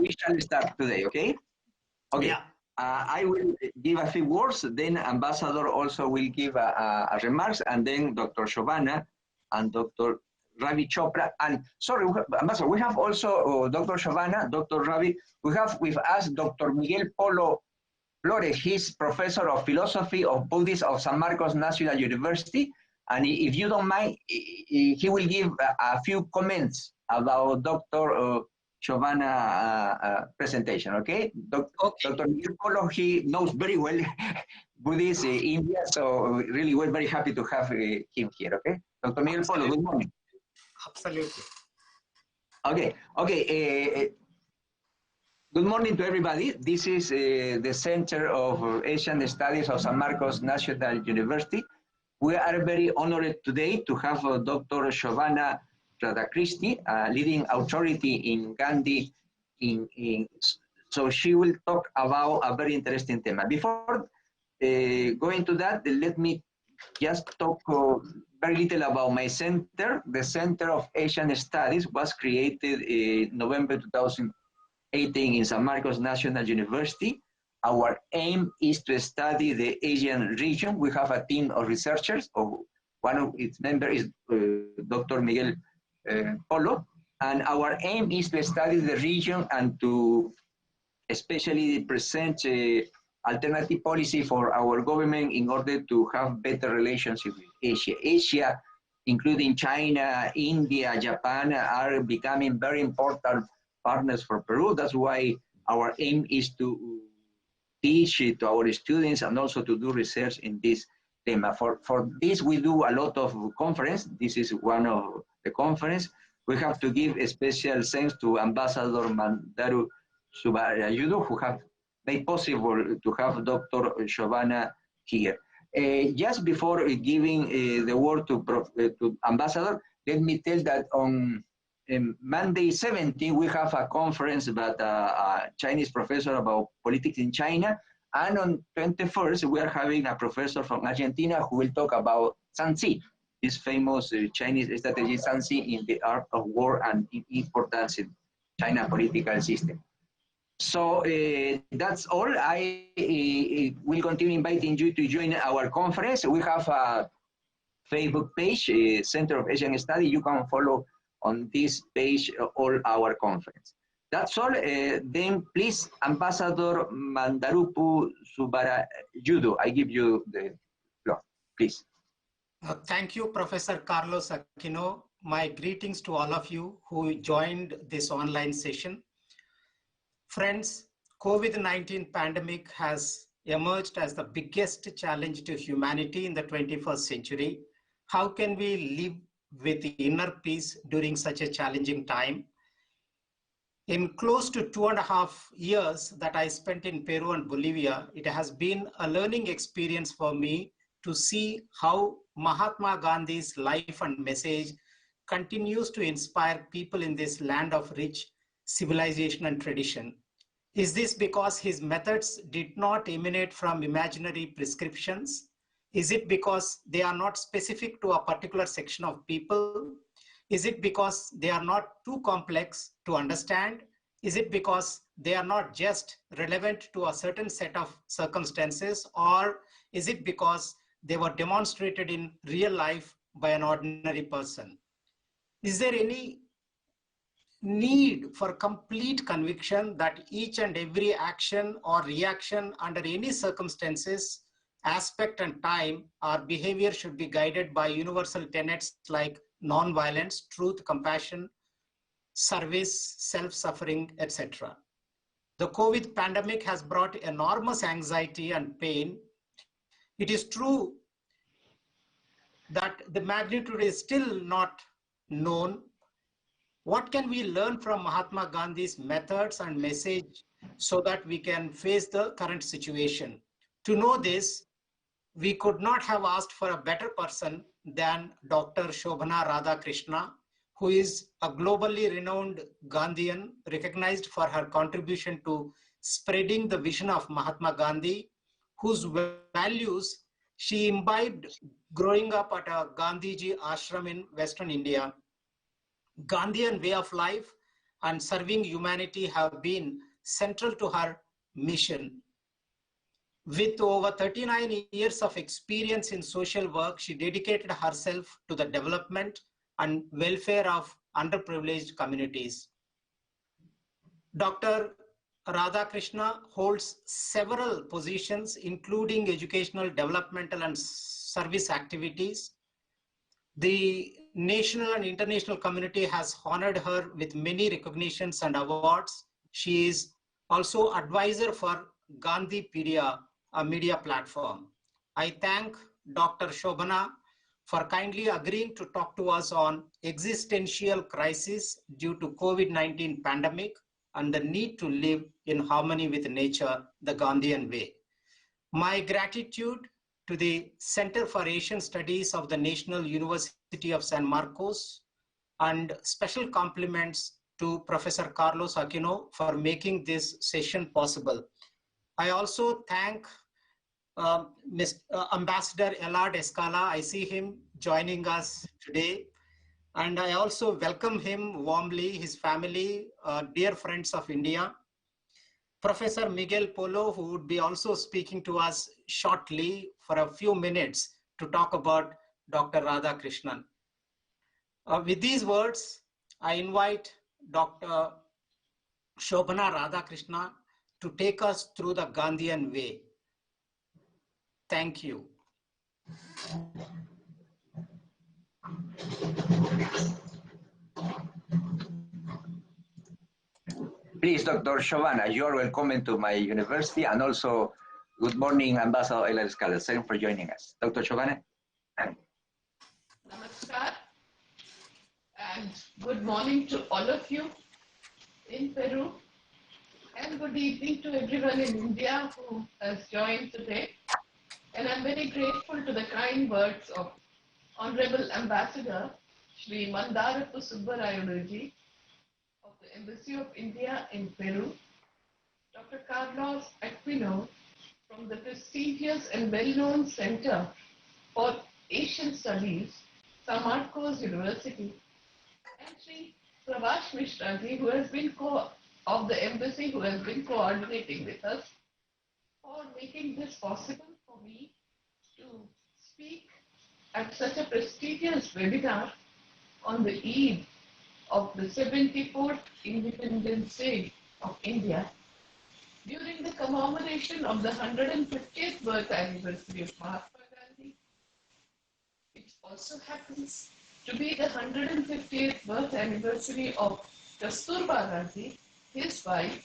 we shall start today, okay? Okay. Yeah. I will give a few words, then Ambassador also will give a remarks, and then Dr. Shobhana and Dr. Ravi Chopra. And sorry, Ambassador, we have also Dr. Shobhana, Dr. Ravi. We have with us Dr. Miguel Polo Flores. He's professor of philosophy of Buddhism of San Marcos National University. And if you don't mind, he will give a few comments about Dr. Shobhana presentation, okay? Okay. Dr. Miguel Polo, he knows very well Buddhist India, so really we're very happy to have him here, okay? Dr. Miguel Polo, good morning. Absolutely. Okay, okay. Good morning to everybody. This is the Center of Asian Studies of San Marcos National University. We are very honored today to have Dr. Shobhana Radhakrishnan, leading authority in Gandhi. So she will talk about a very interesting theme. Before going to that, let me just talk very little about my center. The Center of Asian Studies was created in November 2018 in San Marcos National University. Our aim is to study the Asian region. We have a team of researchers. One of its members is Dr. Miguel Polo. And our aim is to study the region and to especially present alternative policy for our government in order to have better relationship with Asia. Asia, including China, India, Japan, are becoming very important partners for Peru. That's why our aim is to teach to our students and also to do research in this theme. For this, we do a lot of conference. This is one of the conference. We have to give a special thanks to Ambassador Mandaru Subarayudu, who have made possible to have Dr. Shobhana here. Just before giving the word to Ambassador, let me tell that on Monday 17, we have a conference about a Chinese professor about politics in China. And on 21st, we are having a professor from Argentina who will talk about Sanxi, this famous Chinese strategy Sanxi in the art of war and importance in China political system. So that's all. I will continue inviting you to join our conference. We have a Facebook page, Center of Asian Study. You can follow on this page all our conference. That's all. Then please, Ambassador Mandarupu Subarayudu, I give you the floor, please. Thank you, Professor Carlos Aquino. My greetings to all of you who joined this online session. Friends, COVID-19 pandemic has emerged as the biggest challenge to humanity in the 21st century. How can we live with inner peace during such a challenging time? In close to 2.5 years that I spent in Peru and Bolivia, it has been a learning experience for me to see how Mahatma Gandhi's life and message continues to inspire people in this land of rich civilization and tradition. Is this because his methods did not emanate from imaginary prescriptions? Is it because they are not specific to a particular section of people? Is it because they are not too complex to understand? Is it because they are not just relevant to a certain set of circumstances? Or is it because they were demonstrated in real life by an ordinary person? Is there any need for complete conviction that each and every action or reaction under any circumstances, aspect and time, our behavior should be guided by universal tenets like non-violence, truth, compassion, service, self-suffering, etc. The COVID pandemic has brought enormous anxiety and pain. It is true that the magnitude is still not known. What can we learn from Mahatma Gandhi's methods and message so that we can face the current situation? To know this, we could not have asked for a better person than Dr. Shobhana Radhakrishnan, who is a globally renowned Gandhian, recognized for her contribution to spreading the vision of Mahatma Gandhi, whose values she imbibed growing up at a Gandhiji ashram in Western India. Gandhian way of life and serving humanity have been central to her mission. With over 39 years of experience in social work, she dedicated herself to the development and welfare of underprivileged communities. Dr. Radhakrishna holds several positions, including educational, developmental, and service activities. The national and international community has honored her with many recognitions and awards. She is also advisor for Gandhipedia, a media platform. I thank Dr. Shobhana for kindly agreeing to talk to us on existential crisis due to COVID-19 pandemic and the need to live in harmony with nature, the Gandhian way. My gratitude to the Center for Asian Studies of the National University of San Marcos, and special compliments to Professor Carlos Aquino for making this session possible. I also thank Ambassador Elad Escala. I see him joining us today. And I also welcome him warmly, his family, dear friends of India. Professor Miguel Polo, who would be also speaking to us shortly for a few minutes to talk about Dr. Radhakrishnan. With these words, I invite Dr. Shobhana Radhakrishna to take us through the Gandhian way. Thank you. Please, Dr. Shobhana, you are welcome to my university, and also good morning, Ambassador Elad Escala. Thank you for joining us. Dr. Shobhana. Namaskar, and good morning to all of you in Peru, and good evening to everyone in India who has joined today. And I'm very grateful to the kind words of Honorable Ambassador Shri Mandarappu Subbarayuluji of the Embassy of India in Peru, Dr. Carlos Aquino from the prestigious and well-known Center for Asian Studies, San Marcos University, and Sri Pravash Mishraji, who has been of the embassy, who has been coordinating with us, for making this possible for me to speak at such a prestigious webinar on the eve of the 74th Independence Day of India, during the commemoration of the 150th birth anniversary of Mahatma Gandhi. It also happens to be the 150th birth anniversary of Kasturba Gandhi, his wife,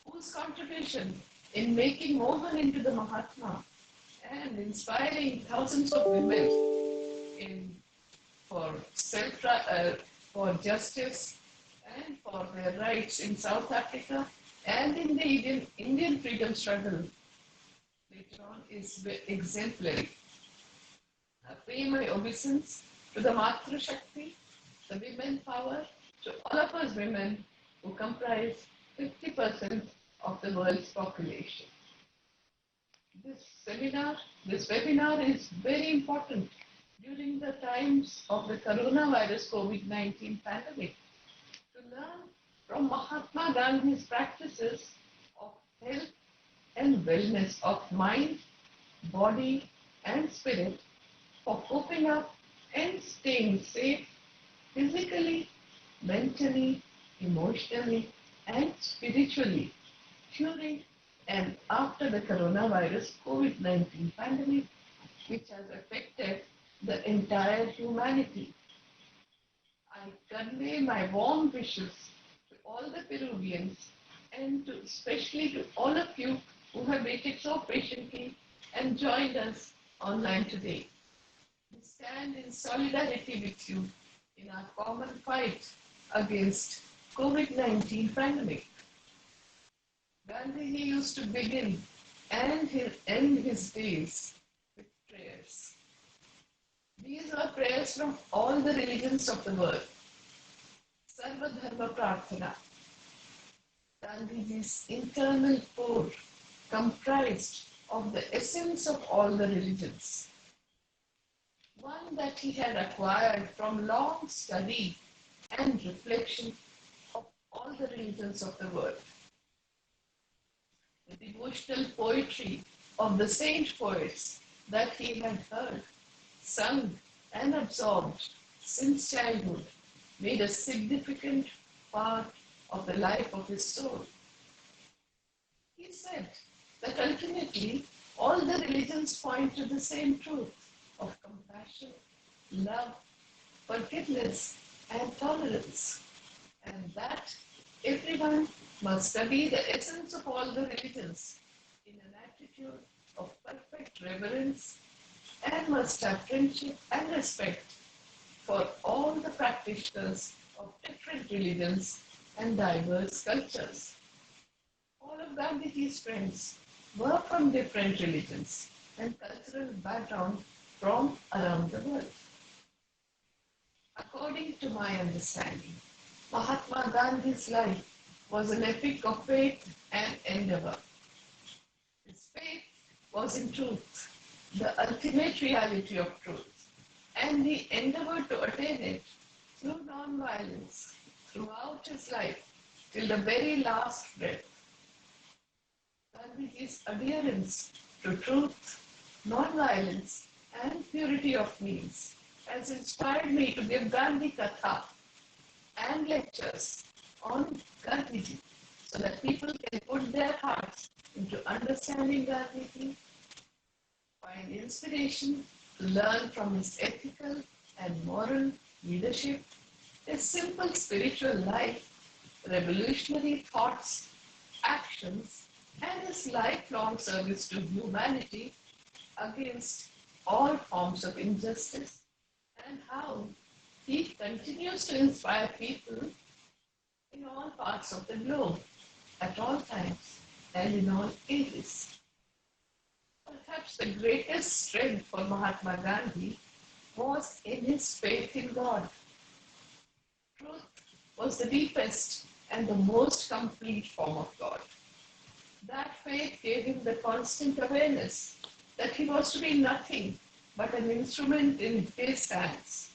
whose contribution in making Mohan into the Mahatma and inspiring thousands of women for justice and for their rights in South Africa and in the Indian freedom struggle later on is exemplary. I pay my obeisance to the Matru Shakti, the women power, to all of us women who comprise 50% of the world's population. This webinar is very important during the times of the coronavirus COVID-19 pandemic to learn from Mahatma Gandhi's practices of health and wellness of mind, body, and spirit for coping up and staying safe physically, mentally, emotionally, and spiritually during and after the coronavirus COVID-19 pandemic, which has affected the entire humanity. I convey my warm wishes to all the Peruvians and especially to all of you who have waited so patiently and joined us online today. We stand in solidarity with you in our common fight against COVID-19 pandemic. Gandhi used to begin and end his days with prayers. These are prayers from all the religions of the world. Sarva Dharma Prarthana. Gandhiji's internal core comprised of the essence of all the religions. One that he had acquired from long study and reflection of all the religions of the world. The devotional poetry of the saint poets that he had heard, sung, and absorbed since childhood made a significant part of the life of his soul. He said that ultimately all the religions point to the same truth of compassion, love, forgiveness, and tolerance, and that everyone must study the essence of all the religions in an attitude of perfect reverence and must have friendship and respect for all the practitioners of different religions and diverse cultures. All of Gandhiji's friends were from different religions and cultural background from around the world. According to my understanding, Mahatma Gandhi's life was an epic of faith and endeavor. His faith was in truth, the ultimate reality of truth, and the endeavor to attain it through non-violence throughout his life till the very last breath. Gandhiji's adherence to truth, non-violence, and purity of means has inspired me to give Gandhi Katha and lectures on Gandhiji so that people can put their hearts into understanding Gandhiji, find inspiration to learn from his ethical and moral leadership, his simple spiritual life, revolutionary thoughts, actions, and his lifelong service to humanity against all forms of injustice, and how he continues to inspire people in all parts of the globe, at all times, and in all ages. Perhaps the greatest strength for Mahatma Gandhi was in his faith in God. Truth was the deepest and the most complete form of God. That faith gave him the constant awareness that he was to be nothing but an instrument in his hands.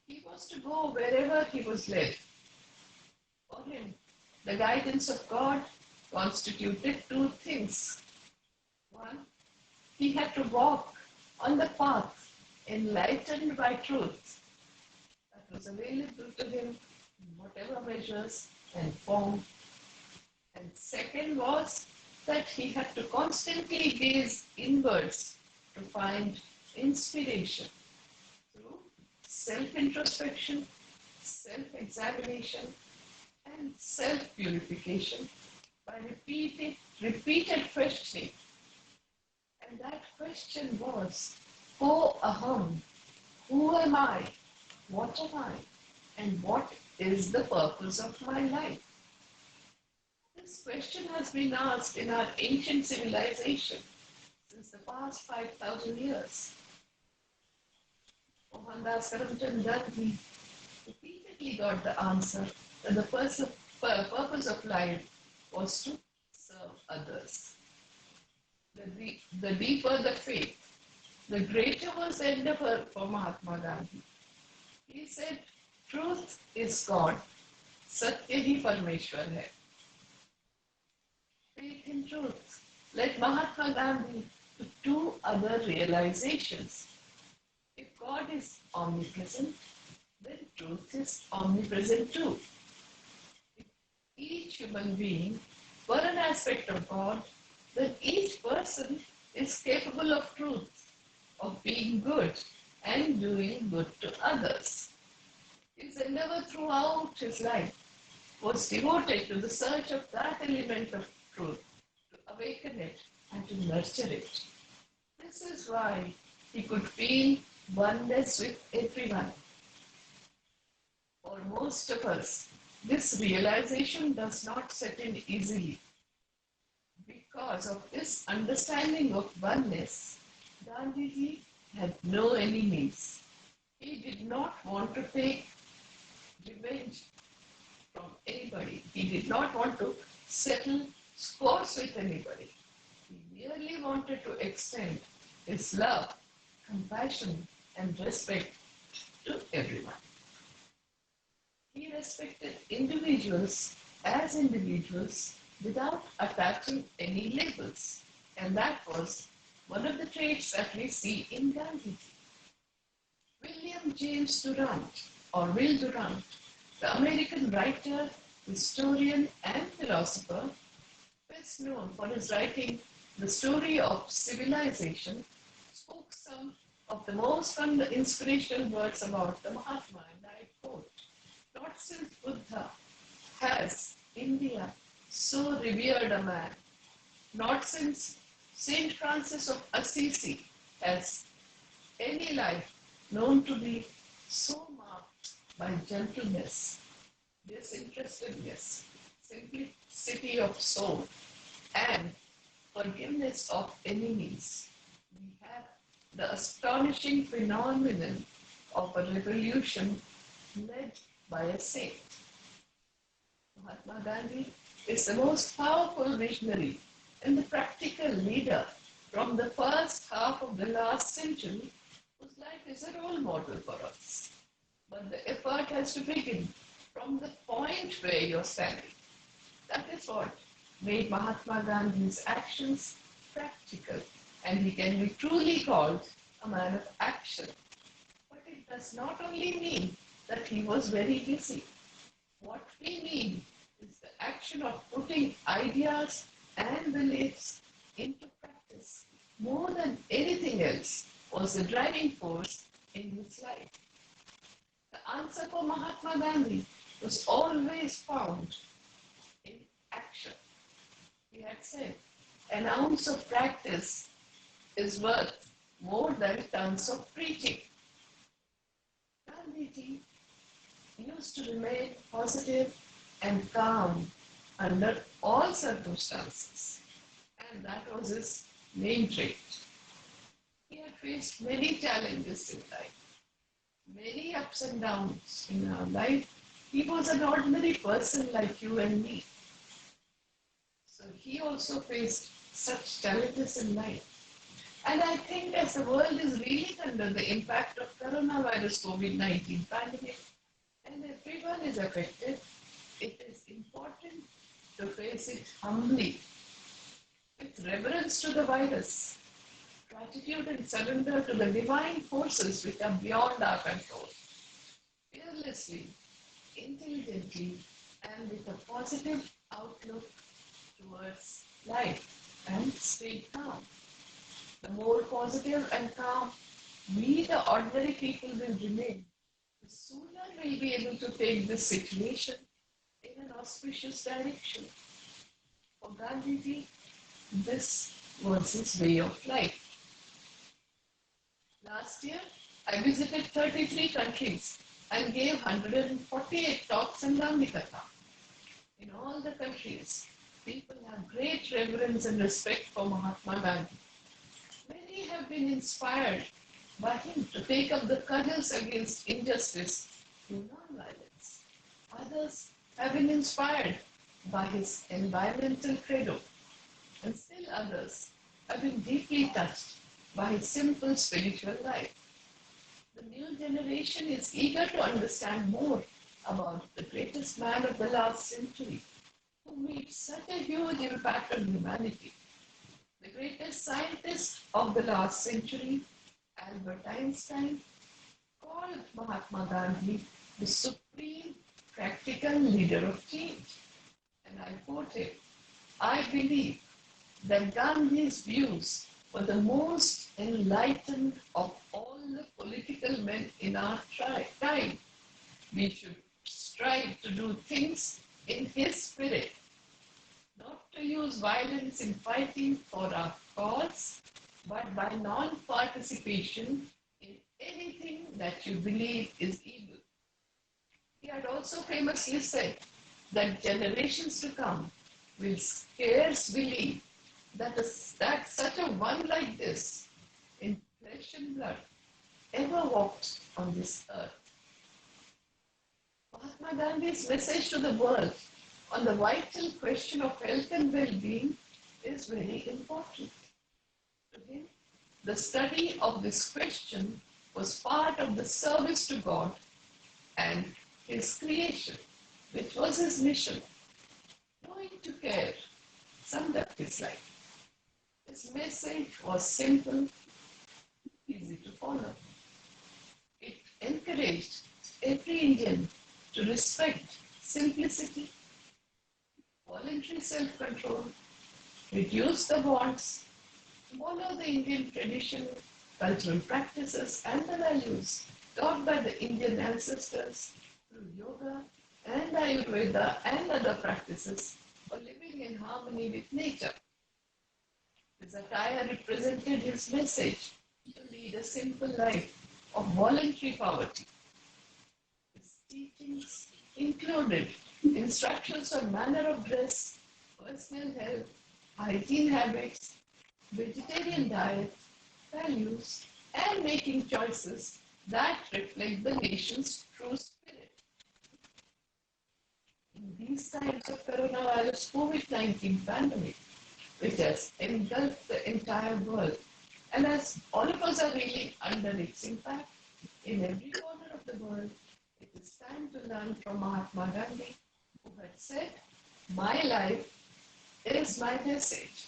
He was to go wherever he was led. For him, the guidance of God constituted two things. One, he had to walk on the path enlightened by truth that was available to him in whatever measures and form. And second was that he had to constantly gaze inwards to find inspiration through self-introspection, self-examination, and self-purification by repeated questioning. And that question was, Ko aham? Who am I? What am I? And what is the purpose of my life? This question has been asked in our ancient civilization since the past 5,000 years. Mohandas Karamchand Gandhi repeatedly got the answer that the purpose of life was to serve others. The deeper the faith, the greater was the endeavor for Mahatma Gandhi. He said, truth is God, Satya hi Parmeshwar hai. Faith in truth led Mahatma Gandhi to two other realizations. If God is omnipresent, then truth is omnipresent too. If each human being were an aspect of God, then each person is capable of truth, of being good and doing good to others. His endeavor throughout his life was devoted to the search of that element of truth, to awaken it and to nurture it. This is why he could feel oneness with everyone. For most of us, this realization does not set in easily. Because of this understanding of oneness, Gandhiji had no enemies. He did not want to take revenge from anybody. He did not want to settle scores with anybody. He merely wanted to extend his love, compassion, and respect to everyone. He respected individuals as individuals without attaching any labels. And that was one of the traits that we see in Gandhi. William James Durant, or Will Durant, the American writer, historian, and philosopher, best known for his writing The Story of Civilization, spoke some of the most inspirational words about the Mahatma, and I quote, "Not since Buddha has India so revered a man, not since Saint Francis of Assisi has any life known to be so marked by gentleness, disinterestedness, simplicity of soul, and forgiveness of enemies. We have the astonishing phenomenon of a revolution led by a saint." Mahatma Gandhi is the most powerful visionary and the practical leader from the first half of the last century whose life is a role model for us. But the effort has to begin from the point where you're standing. That is what made Mahatma Gandhi's actions practical, and he can be truly called a man of action. But it does not only mean that he was very busy. What we mean is the action of putting ideas and beliefs into practice more than anything else was the driving force in his life. The answer for Mahatma Gandhi was always found in action. He had said, "An ounce of practice is worth more than tons of preaching." Gandhiji used to remain positive and calm under all circumstances, and that was his main trait. He had faced many challenges in life, many ups and downs in our life. He was an ordinary person like you and me. So he also faced such challenges in life. And I think as the world is really under the impact of coronavirus COVID-19 pandemic, and everyone is affected, it is important to face it humbly, with reverence to the virus, gratitude and surrender to the divine forces which are beyond our control, fearlessly, intelligently, and with a positive outlook towards life, and stay calm. The more positive and calm we, the ordinary people, will remain, the sooner we'll be able to take this situation in an auspicious direction. For Gandhiji, this was his way of life. Last year, I visited 33 countries and gave 148 talks in Gandhikatha. In all the countries, people have great reverence and respect for Mahatma Gandhi. Many have been inspired by him to take up the cudgels against injustice through non-violence. Others have been inspired by his environmental credo, and still others have been deeply touched by his simple spiritual life. The new generation is eager to understand more about the greatest man of the last century, who made such a huge impact on humanity. The greatest scientist of the last century, Albert Einstein, called Mahatma Gandhi the supreme practical leader of change. And I quote him, "I believe that Gandhi's views were the most enlightened of all the political men in our time. We should strive to do things in his spirit, not to use violence in fighting for our cause, but by non-participation in anything that you believe is evil." He had also famously said that generations to come will scarce believe that such a one like this, in flesh and blood, ever walked on this earth. Mahatma Gandhi's message to the world on the vital question of health and well-being is very important. To him, the study of this question was part of the service to God and his creation, which was his mission. to care summed up his life. His message was simple, easy to follow. It encouraged every Indian to respect simplicity, voluntary self-control, reduce the wants, follow the Indian tradition, cultural practices and the values taught by the Indian ancestors through yoga and Ayurveda and other practices for living in harmony with nature. His attire represented his message to lead a simple life of voluntary poverty. His teachings included instructions on manner of dress, personal health, hygiene habits, vegetarian diet, values, and making choices that reflect the nation's true spirit. In these times of coronavirus COVID-19 pandemic, which has engulfed the entire world, and as all of us are really under its impact in every corner of the world, it is time to learn from Mahatma Gandhi, who had said, "My life is my message."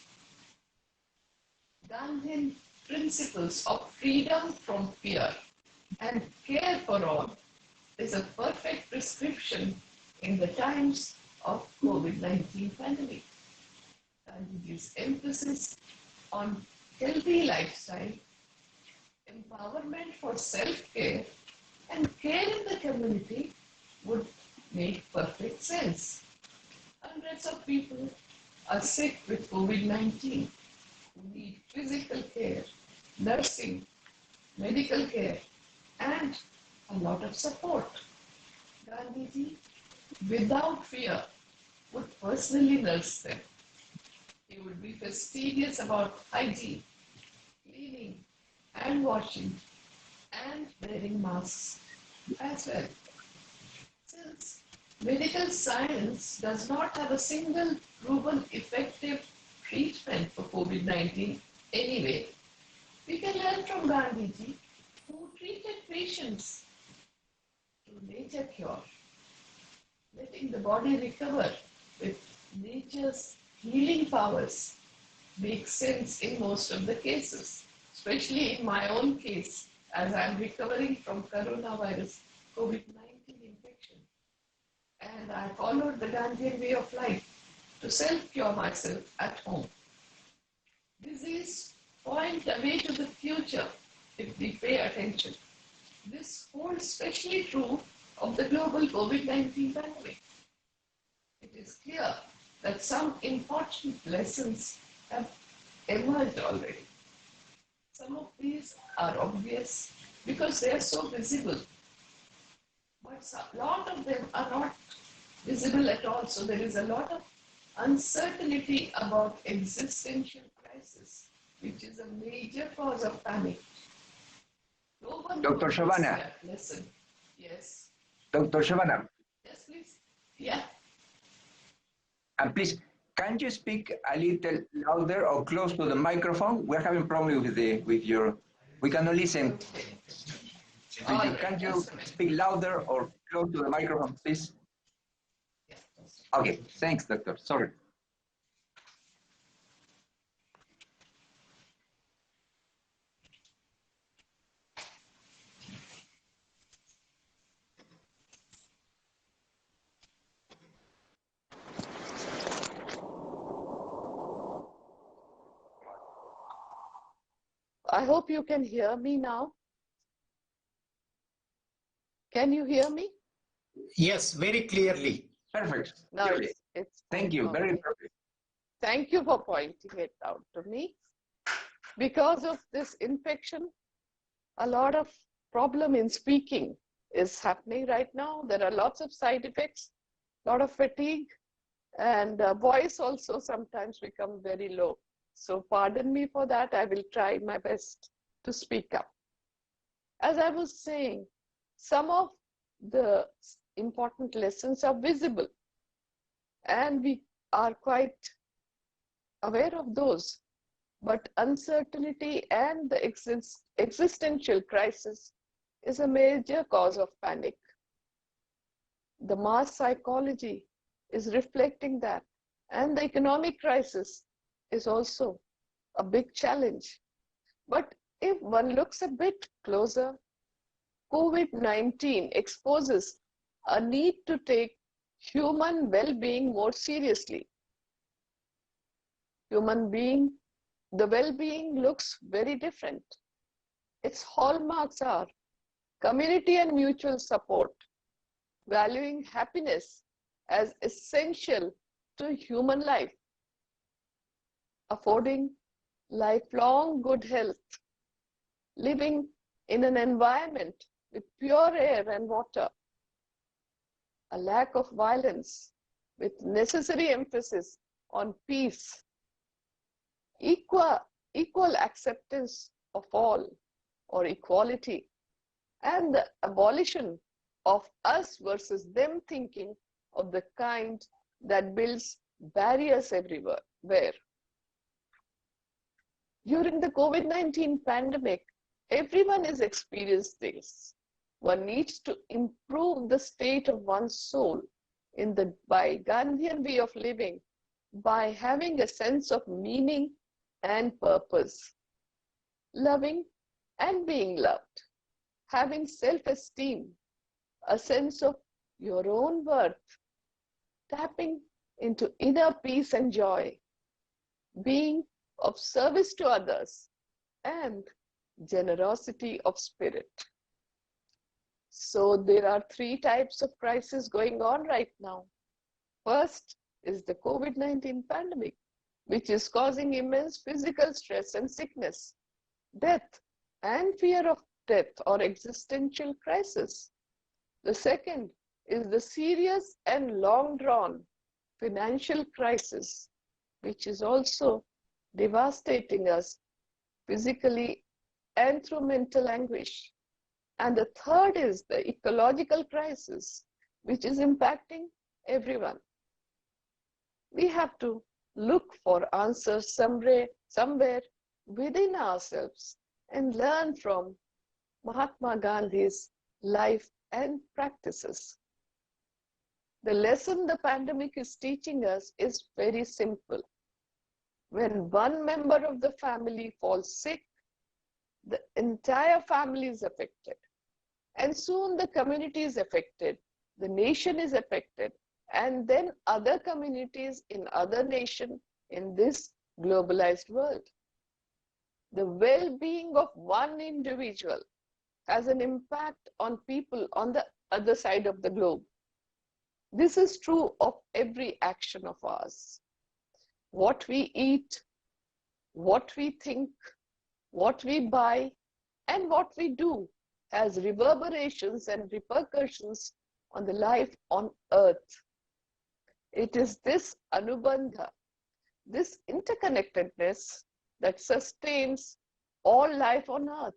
Gandhian principles of freedom from fear and care for all is a perfect prescription in the times of COVID-19 pandemic. Gandhiji's emphasis on healthy lifestyle, empowerment for self-care, and care in the community would make perfect sense. Hundreds of people are sick with COVID-19 who need physical care, nursing, medical care, and a lot of support. Gandhiji, without fear, would personally nurse them. He would be fastidious about hygiene, cleaning, hand washing, and wearing masks as well. Since medical science does not have a single proven effective treatment for COVID-19 anyway, we can learn from Gandhiji, who treated patients through nature cure, letting the body recover with nature's healing powers makes sense in most of the cases, especially in my own case, as I'm recovering from coronavirus COVID-19 infection. And I followed the Gandhian way of life to self-cure myself at home. Disease point a way to the future if we pay attention. This holds especially true of the global COVID-19 pandemic. It is clear that some important lessons have emerged already. Some of these are obvious because they are so visible, but a lot of them are not visible at all. So there is a lot of uncertainty about existential crisis, which is a major cause of panic. No one Dr. Shovana. Listen. Yes. Dr. Shovana. Yes, please. Yeah. And please, can you speak a little louder or close to the microphone? We're having problem with your, we cannot listen. Okay. Can you speak louder or close to the microphone, please? Okay, thanks, doctor. Sorry. I hope you can hear me now. Can you hear me? Yes, very clearly. Perfect. No, it's Thank you. okay. Very perfect. Thank you for pointing it out to me. Because of this infection, a lot of problem in speaking is happening right now. There are lots of side effects, a lot of fatigue, and voice also sometimes become very low. So pardon me for that. I will try my best to speak up. As I was saying, some of the important lessons are visible, and we are quite aware of those. But uncertainty and the existential crisis is a major cause of panic. The mass psychology is reflecting that And the economic crisis is also a big challenge. But if one looks a bit closer, COVID-19 exposes a need to take human well-being more seriously. The well-being looks very different. Its hallmarks are community and mutual support, valuing happiness as essential to human life, affording lifelong good health, living in an environment with pure air and water, a lack of violence with necessary emphasis on peace, equal acceptance of all or equality, and the abolition of us versus them thinking of the kind that builds barriers everywhere. During the COVID-19 pandemic, everyone has experienced this. One needs to improve the state of one's soul by Gandhian way of living, by having a sense of meaning and purpose, loving and being loved, having self-esteem, a sense of your own worth, tapping into inner peace and joy, being of service to others, and generosity of spirit. So there are three types of crisis going on right now. First is the COVID-19 pandemic, which is causing immense physical stress and sickness, death, and fear of death or existential crisis. The second is the serious and long-drawn financial crisis, which is also devastating us physically and through mental anguish. And the third is the ecological crisis, which is impacting everyone. We have to look for answers somewhere within ourselves and learn from Mahatma Gandhi's life and practices. The lesson the pandemic is teaching us is very simple. When one member of the family falls sick, the entire family is affected. And soon the community is affected, the nation is affected, and then other communities in other nations in this globalized world. The well-being of one individual has an impact on people on the other side of the globe. This is true of every action of ours. What we eat, what we think, what we buy, and what we do has reverberations and repercussions on the life on earth. It is this anubandha, this interconnectedness that sustains all life on earth.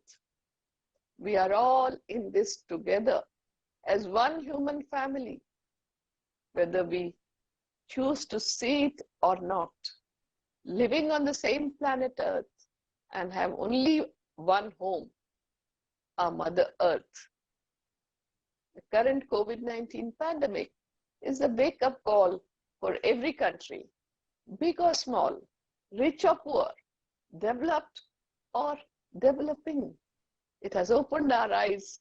We are all in this together as one human family, whether we choose to see it or not, living on the same planet Earth and have only one home, our Mother Earth. The current COVID-19 pandemic is a wake-up call for every country, big or small, rich or poor, developed or developing. It has opened our eyes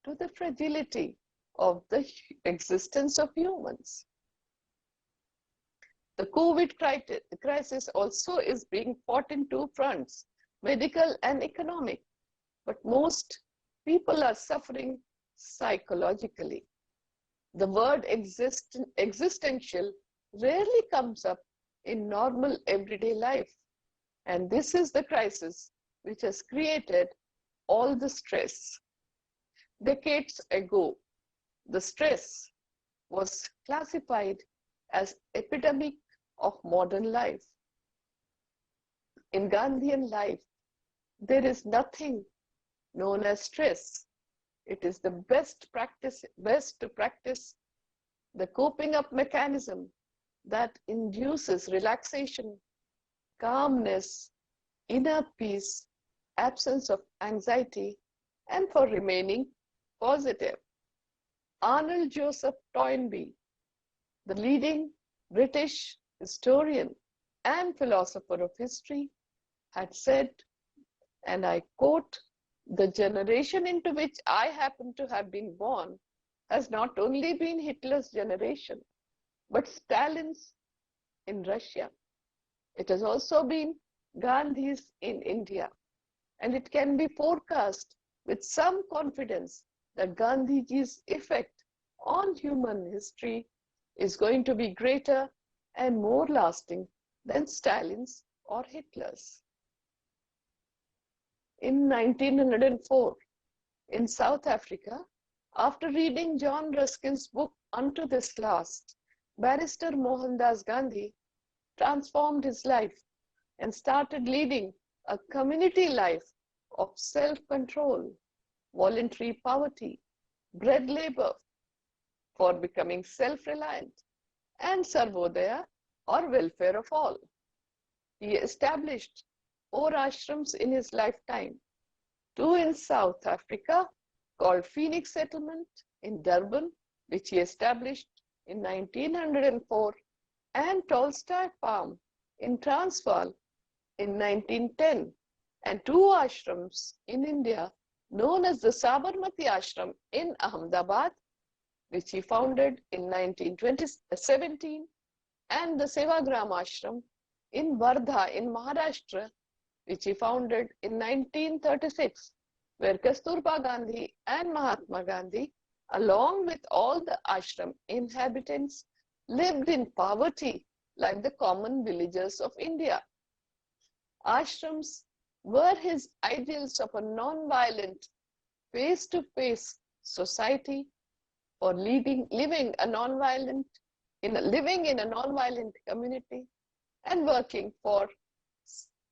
to the fragility of the existence of humans. The COVID crisis also is being fought in two fronts, medical and economic, but most people are suffering psychologically. The word existential rarely comes up in normal everyday life, and this is the crisis which has created all the stress. Decades ago, the stress was classified as epidemic of modern life. In Gandhian life, there is nothing known as stress. It is the best to practice the coping up mechanism that induces relaxation, calmness, inner peace, absence of anxiety, and for remaining positive. Arnold Joseph Toynbee, the leading British historian and philosopher of history, had said, and I quote, "The generation into which I happen to have been born has not only been Hitler's generation, but Stalin's in Russia. It has also been Gandhi's in India, and it can be forecast with some confidence that Gandhiji's effect on human history is going to be greater and more lasting than Stalin's or Hitler's." In 1904, in South Africa, after reading John Ruskin's book Unto This Last, Barrister Mohandas Gandhi transformed his life and started leading a community life of self-control, voluntary poverty, bread labor, for becoming self-reliant, and Sarvodaya, or welfare of all. He established 4 ashrams in his lifetime, 2 in South Africa called Phoenix Settlement in Durban, which he established in 1904, and Tolstoy Farm in Transvaal in 1910, and 2 ashrams in India known as the Sabarmati Ashram in Ahmedabad, which he founded in 1917, and the Sevagram Ashram in Wardha in Maharashtra, which he founded in 1936, where Kasturba Gandhi and Mahatma Gandhi, along with all the ashram inhabitants, lived in poverty like the common villagers of India. Ashrams were his ideals of a non-violent, face-to-face society for living in a non-violent community and working for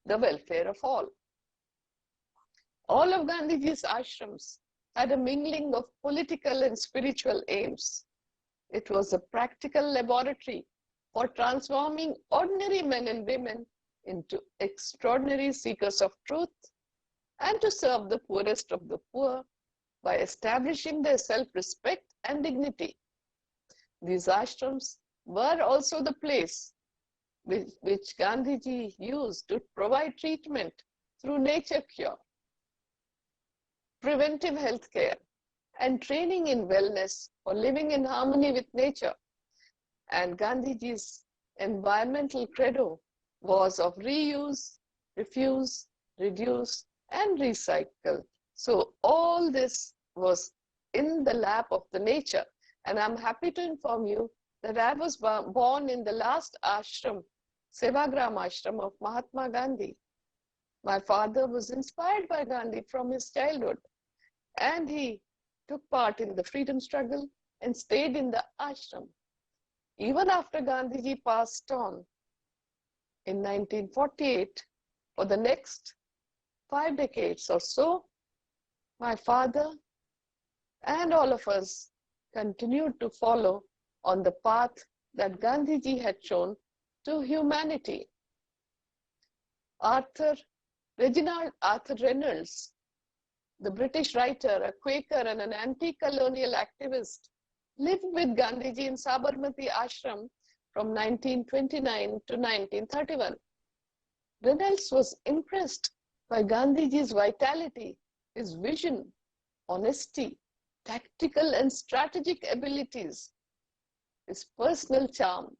the welfare of all. All of Gandhiji's ashrams had a mingling of political and spiritual aims. It was a practical laboratory for transforming ordinary men and women into extraordinary seekers of truth, and to serve the poorest of the poor by establishing their self-respect and dignity. These ashrams were also the place which Gandhiji used to provide treatment through nature cure, preventive health care, and training in wellness for living in harmony with nature. And Gandhiji's environmental credo was of reuse, refuse, reduce, and recycle. So all this was in the lap of the nature. And I'm happy to inform you that I was born in the last ashram, Sevagram ashram of Mahatma Gandhi. My father was inspired by Gandhi from his childhood, and he took part in the freedom struggle and stayed in the ashram. Even after Gandhiji passed on in 1948, for the next 5 decades or so, my father and all of us continued to follow on the path that Gandhiji had shown to humanity. Reginald Arthur Reynolds, the British writer, a Quaker and an anti-colonial activist, lived with Gandhiji in Sabarmati Ashram from 1929 to 1931. Reynolds was impressed by Gandhiji's vitality, his vision, honesty, tactical and strategic abilities, his personal charm,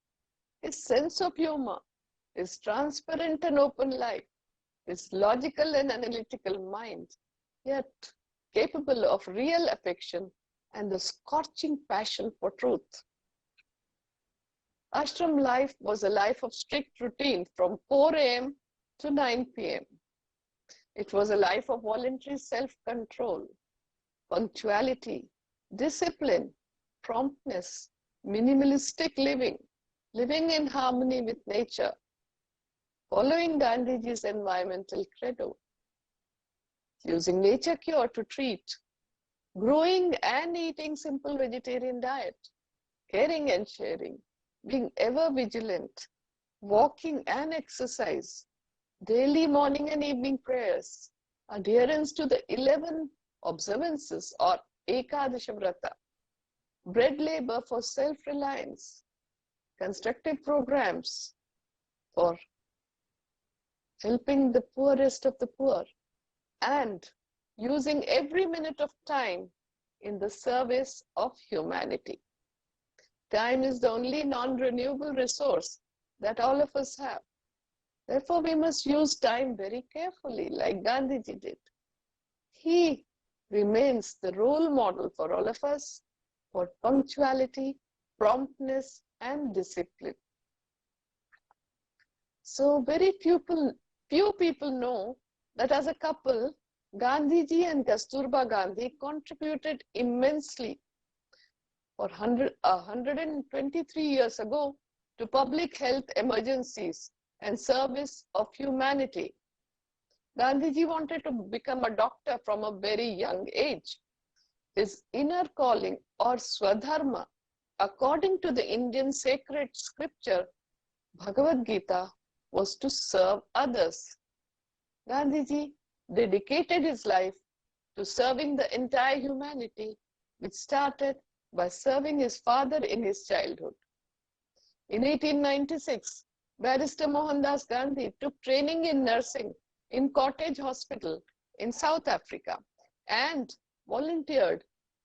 his sense of humor, his transparent and open life, his logical and analytical mind, yet capable of real affection and the scorching passion for truth. Ashram life was a life of strict routine from 4 a.m. to 9 p.m. It was a life of voluntary self-control, punctuality, discipline, promptness, minimalistic living, living in harmony with nature, following Gandhiji's environmental credo, using nature cure to treat, growing and eating simple vegetarian diet, caring and sharing, being ever vigilant, walking and exercise, daily morning and evening prayers, adherence to the 11 observances or Ekadasha Vrata, bread labor for self-reliance, constructive programs, for helping the poorest of the poor and using every minute of time in the service of humanity. Time is the only non-renewable resource that all of us have. Therefore, we must use time very carefully, like Gandhiji did. He remains the role model for all of us for punctuality, promptness, and discipline. So very few people know that as a couple, Gandhiji and Kasturba Gandhi contributed immensely for 123 years ago to public health emergencies and service of humanity. Gandhiji wanted to become a doctor from a very young age. His inner calling or Swadharma, according to the Indian sacred scripture, Bhagavad Gita, was to serve others. Gandhiji dedicated his life to serving the entire humanity, which started by serving his father in his childhood. In 1896, Barrister Mohandas Gandhi took training in nursing in Cottage Hospital in South Africa and volunteered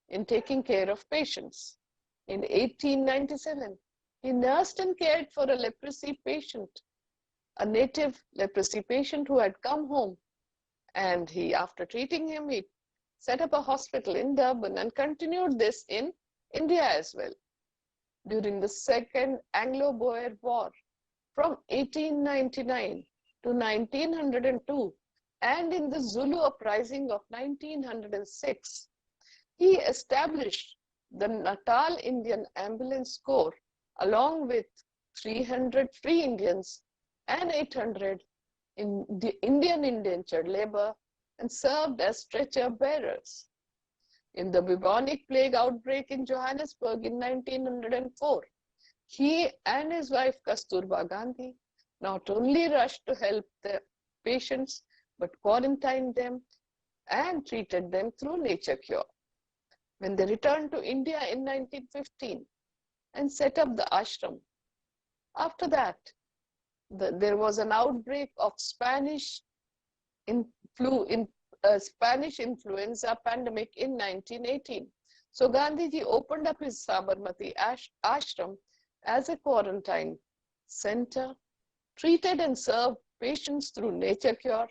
in taking care of patients. In 1897, he nursed and cared for a leprosy patient, a native leprosy patient who had come home. And after treating him, he set up a hospital in Durban and continued this in India as well. During the Second Anglo-Boer War, from 1899 to 1902, and in the Zulu uprising of 1906, he established the Natal Indian Ambulance Corps along with 300 free Indians and 800 in the Indian indentured labor and served as stretcher bearers. In the bubonic plague outbreak in Johannesburg in 1904, he and his wife Kasturba Gandhi not only rushed to help the patients, but quarantined them and treated them through nature cure. When they returned to India in 1915 and set up the ashram, after that, there was an outbreak of Spanish influenza pandemic in 1918. So Gandhiji opened up his Sabarmati ashram as a quarantine center, treated and served patients through nature cure,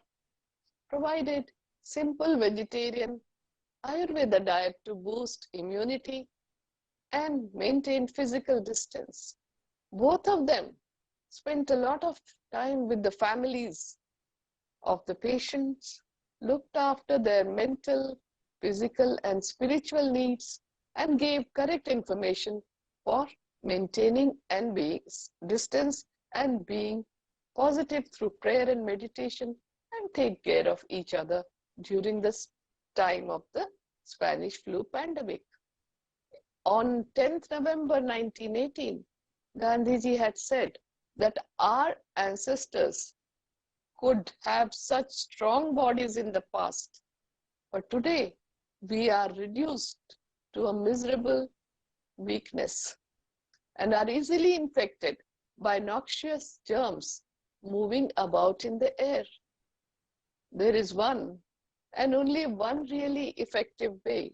provided simple vegetarian Ayurveda diet to boost immunity, and maintained physical distance. Both of them spent a lot of time with the families of the patients, looked after their mental, physical, and spiritual needs, and gave correct information for maintaining and being distance and being positive through prayer and meditation, and take care of each other during this time of the Spanish flu pandemic. On 10th November 1918, Gandhiji had said that our ancestors could have such strong bodies in the past, but today we are reduced to a miserable weakness and are easily infected by noxious germs moving about in the air. There is one and only one really effective way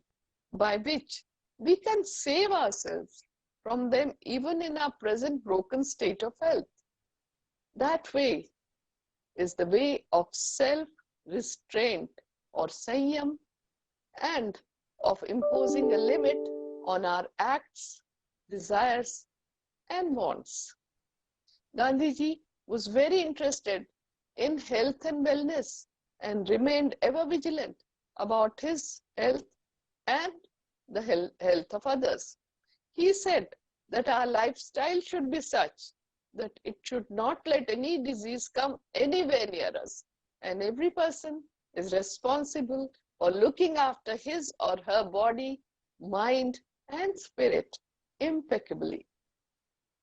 by which we can save ourselves from them even in our present broken state of health. That way is the way of self-restraint or sanyam, and of imposing a limit on our acts, desires, and wants. Gandhiji was very interested in health and wellness and remained ever vigilant about his health and the health of others. He said that our lifestyle should be such that it should not let any disease come anywhere near us, and every person is responsible for looking after his or her body, mind, and spirit impeccably.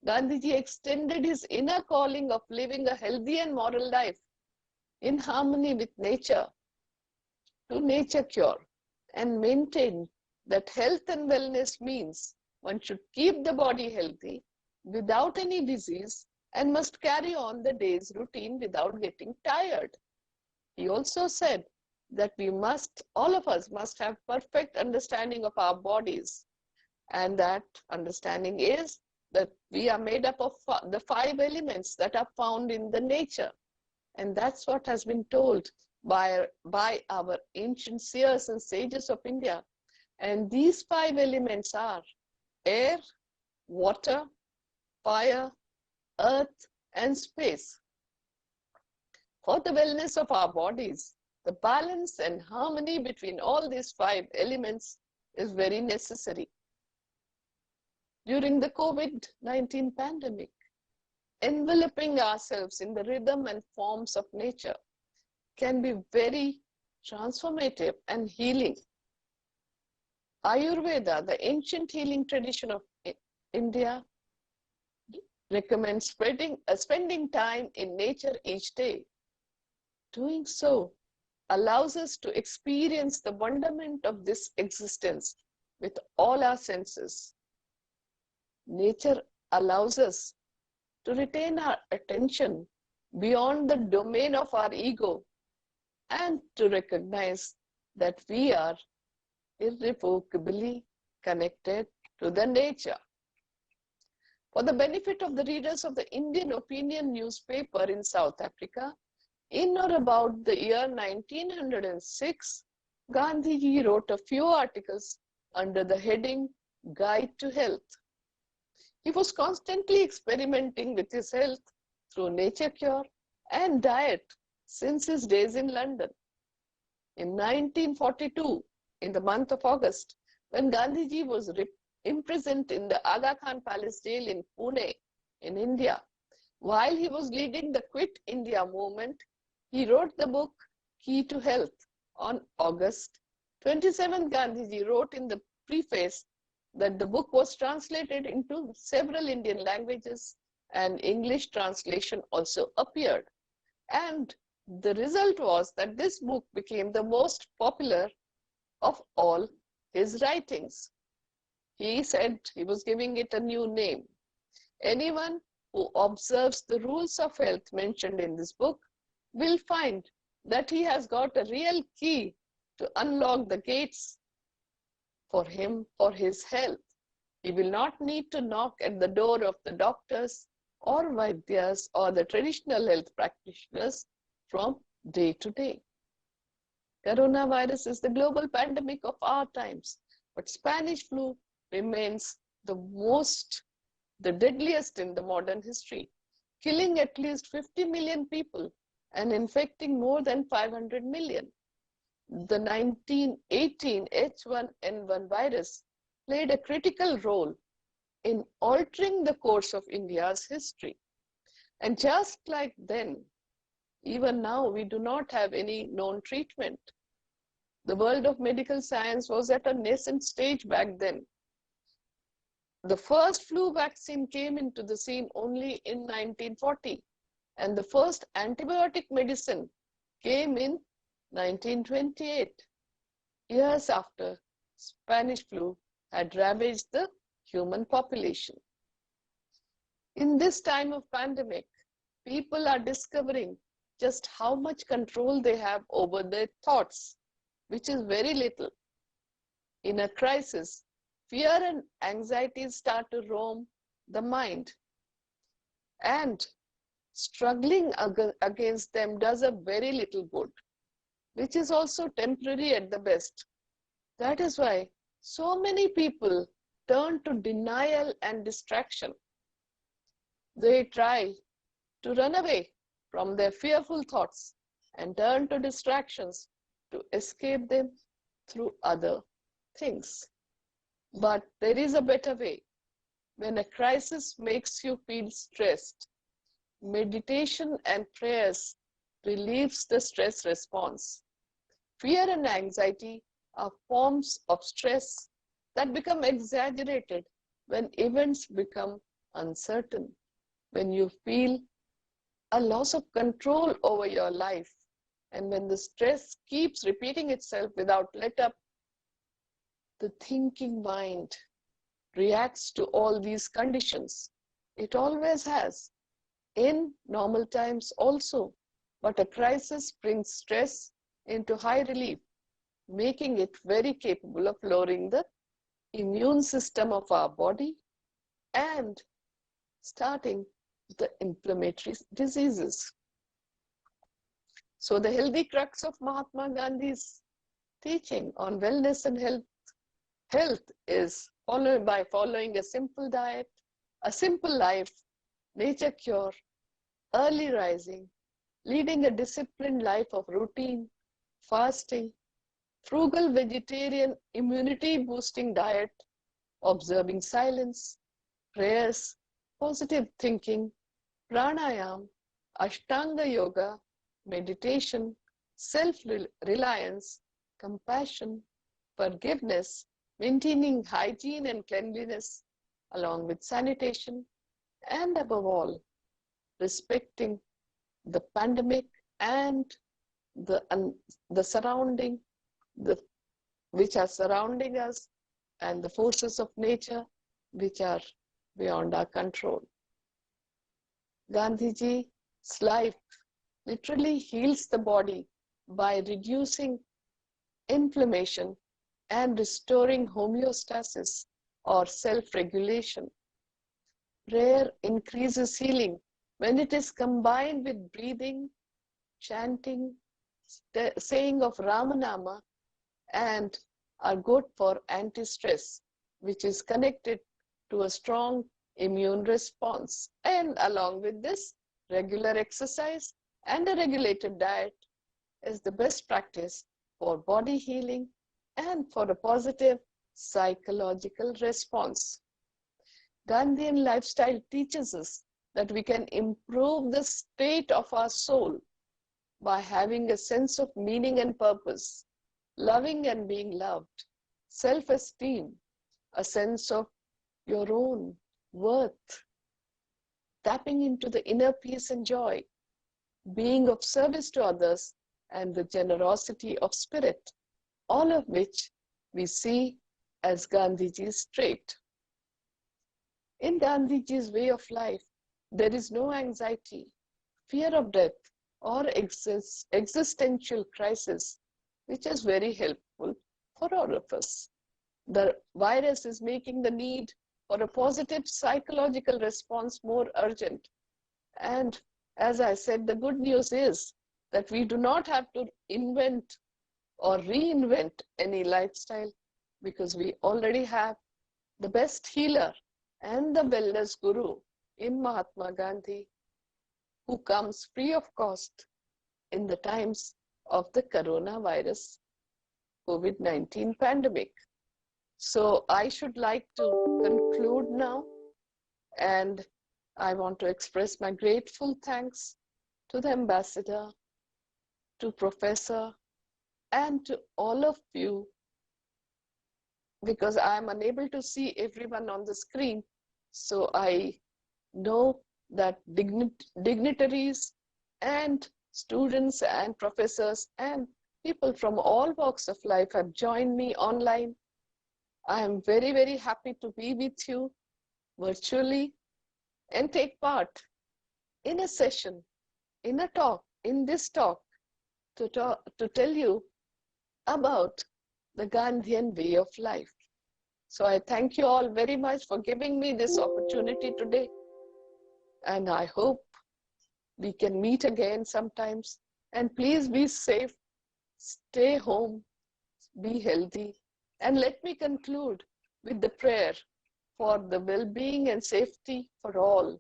Gandhiji extended his inner calling of living a healthy and moral life in harmony with nature to nature cure, and maintained that health and wellness means one should keep the body healthy without any disease and must carry on the day's routine without getting tired. He also said that all of us must have perfect understanding of our bodies, and that understanding is that we are made up of the 5 elements that are found in the nature. And that's what has been told by our ancient seers and sages of India. And these 5 elements are air, water, fire, earth, and space. For the wellness of our bodies, the balance and harmony between all these 5 elements is very necessary. During the COVID-19 pandemic, enveloping ourselves in the rhythm and forms of nature can be very transformative and healing. Ayurveda, the ancient healing tradition of India, recommends spending time in nature each day. Doing so allows us to experience the wonderment of this existence with all our senses. Nature allows us to retain our attention beyond the domain of our ego and to recognize that we are irrevocably connected to the nature. For the benefit of the readers of the Indian Opinion newspaper in South Africa, in or about the year 1906, Gandhiji wrote a few articles under the heading Guide to Health. He was constantly experimenting with his health through nature cure and diet since his days in London. In 1942, in the month of August, when Gandhiji was imprisoned in the Aga Khan Palace jail in Pune, in India, while he was leading the Quit India movement, he wrote the book Key to Health. On August 27th, Gandhiji wrote in the preface that the book was translated into several Indian languages and English translation also appeared. And the result was that this book became the most popular of all his writings. He said he was giving it a new name. Anyone who observes the rules of health mentioned in this book will find that he has got a real key to unlock the gates for his health. He will not need to knock at the door of the doctors or Vaidyas or the traditional health practitioners from day to day. Coronavirus is the global pandemic of our times, but Spanish flu remains the deadliest in the modern history, killing at least 50 million people and infecting more than 500 million. The 1918 H1N1 virus played a critical role in altering the course of India's history. And just like then, even now we do not have any known treatment. The world of medical science was at a nascent stage back then. The first flu vaccine came into the scene only in 1940, and the first antibiotic medicine came in 1928, years after Spanish flu had ravaged the human population. In this time of pandemic, people are discovering just how much control they have over their thoughts, which is very little. In a crisis, fear and anxiety start to roam the mind, and struggling against them does a very little good, which is also temporary at the best. That is why so many people turn to denial and distraction. They try to run away from their fearful thoughts and turn to distractions to escape them through other things. But there is a better way. When a crisis makes you feel stressed, meditation and prayers relieves the stress response. Fear and anxiety are forms of stress that become exaggerated when events become uncertain. When you feel a loss of control over your life, and when the stress keeps repeating itself without let up, the thinking mind reacts to all these conditions. It always has. in normal times also, but a crisis brings stress into high relief, making it very capable of lowering the immune system of our body and starting the inflammatory diseases. So the healthy crux of Mahatma Gandhi's teaching on wellness and health is followed by following a simple diet, a simple life, nature cure, early rising, leading a disciplined life of routine, fasting, frugal vegetarian immunity boosting diet, observing silence, prayers, positive thinking, pranayam, ashtanga yoga, meditation, self-reliance, compassion, forgiveness, maintaining hygiene and cleanliness, along with sanitation, and above all, respecting the pandemic and the surrounding, which are surrounding us, and the forces of nature which are beyond our control. Gandhiji's life literally heals the body by reducing inflammation and restoring homeostasis or self-regulation. Prayer increases healing when it is combined with breathing, chanting, saying of Ramanama, and are good for anti-stress, which is connected to a strong immune response. And along with this, regular exercise and a regulated diet is the best practice for body healing and for a positive psychological response. Gandhian lifestyle teaches us that we can improve the state of our soul by having a sense of meaning and purpose, loving and being loved, self-esteem, a sense of your own worth, tapping into the inner peace and joy, being of service to others, and the generosity of spirit, all of which we see as Gandhiji's trait. In Gandhiji's way of life, there is no anxiety, fear of death, or existential crisis, which is very helpful for all of us. The virus is making the need for a positive psychological response more urgent. And as I said, the good news is that we do not have to invent or reinvent any lifestyle because we already have the best healer and the wellness guru in Mahatma Gandhi, who comes free of cost in the times of the coronavirus COVID-19 pandemic. So I should like to conclude now, and I want to express my grateful thanks to the ambassador, to Professor, and to all of you, because I am unable to see everyone on the screen. So I know that dignitaries and students and professors and people from all walks of life have joined me online. I am very, very happy to be with you virtually and take part in a session, in a talk, in this talk, to tell you about the Gandhian way of life. So I thank you all very much for giving me this opportunity today. And I hope we can meet again sometimes. And please be safe, stay home, be healthy. And let me conclude with the prayer for the well-being and safety for all.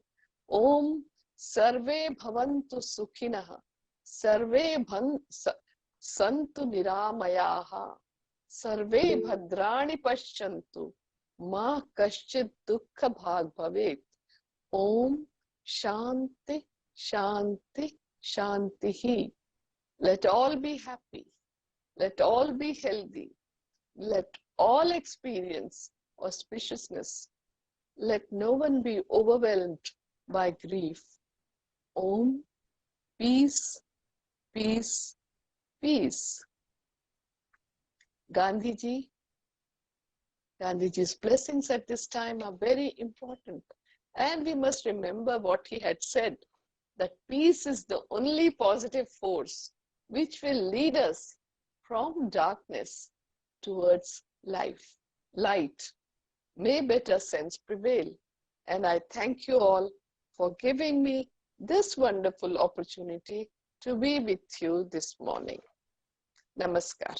Om Sarve Bhavantu Sukhinaha, Sarve Santu Niramayaha, Sarve Bhadrani Pashyantu, Ma Kaschit Dukkha Bhag Bhavet. Om Shanti, Shanti, Shantihi. Let all be happy. Let all be healthy. Let all experience auspiciousness. Let no one be overwhelmed by grief. Om, peace, peace, peace. Gandhiji's blessings at this time are very important. And we must remember what he had said, that peace is the only positive force which will lead us from darkness towards light. May better sense prevail. And I thank you all for giving me this wonderful opportunity to be with you this morning. Namaskar.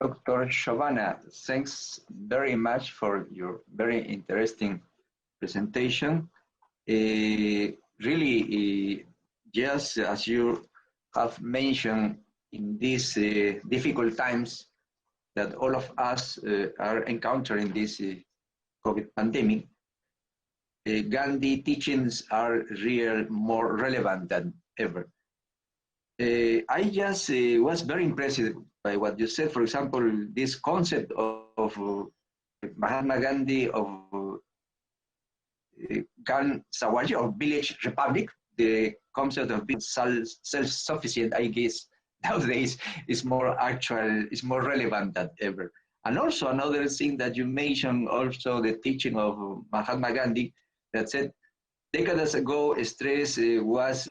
Dr. Shobana, thanks very much for your very interesting presentation. Really, just as you have mentioned, in these difficult times that all of us are encountering this COVID pandemic, Gandhi teachings are more relevant than ever. I just was very impressed by what you said. For example, this concept of Mahatma Gandhi of Gan Sawaji or village republic, the concept of being self-sufficient, I guess, nowadays is more actual, is more relevant than ever. And also another thing that you mentioned, also the teaching of Mahatma Gandhi, that said decades ago, stress was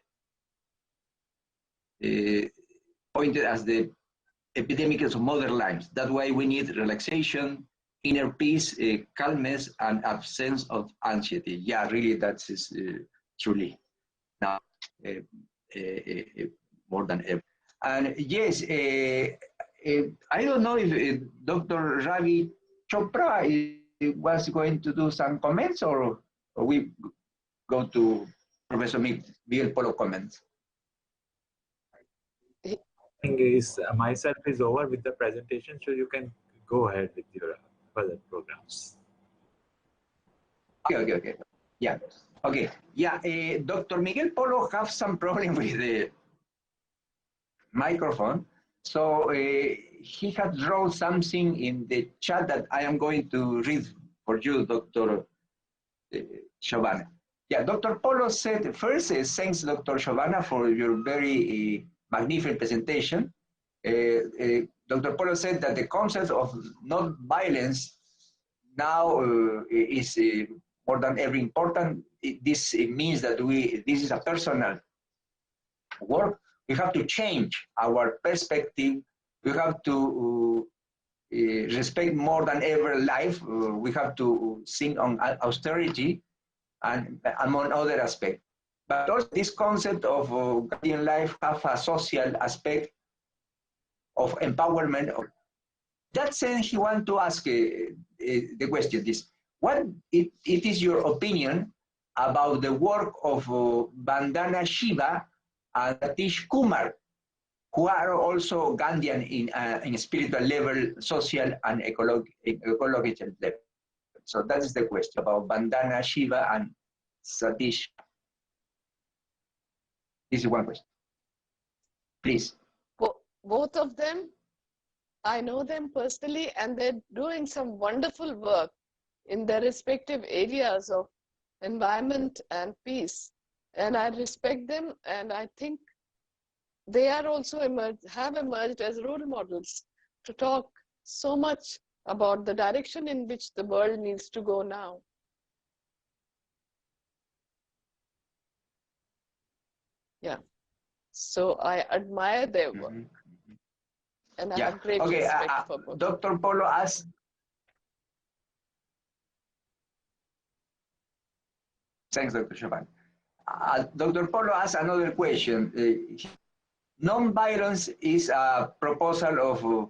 pointed as the epidemic of modern lives. That's why we need relaxation, inner peace, calmness, and absence of anxiety. Yeah, really, that is truly now more than ever. And yes, I don't know if Dr. Ravi Chopra was going to do some comments, or we go to Professor Miguel Polo comments. Myself is over with the presentation, so you can go ahead with your further programs. Okay. Yeah. Okay. Yeah. Dr. Miguel Polo have some problem with the microphone, so he had drawn something in the chat that I am going to read for you, Dr. Shobana. Yeah. Dr. Polo said first, thanks, Dr. Shobana, for your very magnificent presentation. Dr. Polo said that the concept of non-violence now is more than ever important. This means that this is a personal work. We have to change our perspective. We have to respect more than ever life. We have to think on austerity and among other aspects. But also this concept of guardian life have a social aspect of empowerment. That sense, he wants to ask the question is, what it is your opinion about the work of Vandana Shiva and Satish Kumar, who are also Gandhian in spiritual level, social and ecological level? So that is the question about Vandana Shiva and Satish. This is one question. Please. Both of them, I know them personally, and they're doing some wonderful work in their respective areas of environment and peace. And I respect them, and I think they are also have emerged as role models to talk so much about the direction in which the world needs to go now. Yeah. So I admire their work. And I have great respect for both. Dr. Polo asked, thanks, Dr. Chauvin. Dr. Polo asked another question. Non-violence is a proposal of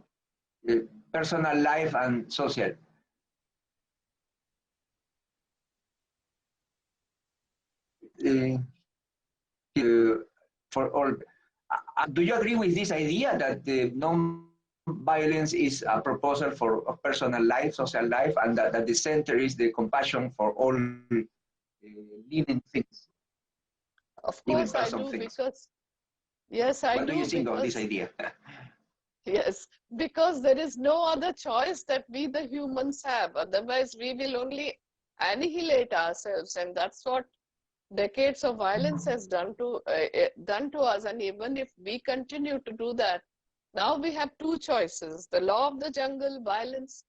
personal life and social. For all, do you agree with this idea that the non-violence is a proposal for a personal life, social life, and that the center is the compassion for all living things? Of course I do, because yes, I do. What do you think of this idea? Yes, because there is no other choice that we the humans have. Otherwise, we will only annihilate ourselves, and that's what decades of violence has done to us. And even if we continue to do that, now we have two choices: the law of the jungle, violence,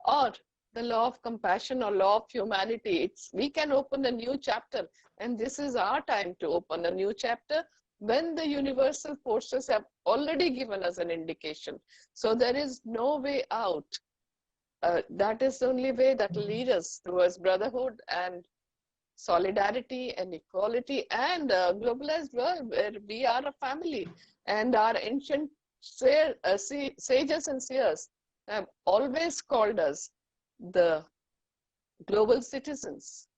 or the law of compassion or law of humanity. We can open a new chapter, and this is our time to open a new chapter when the universal forces have already given us an indication. So there is no way out. That is the only way that will lead us towards brotherhood and solidarity and equality and a globalized world where we are a family. And our ancient sages and seers have always called us the global citizens.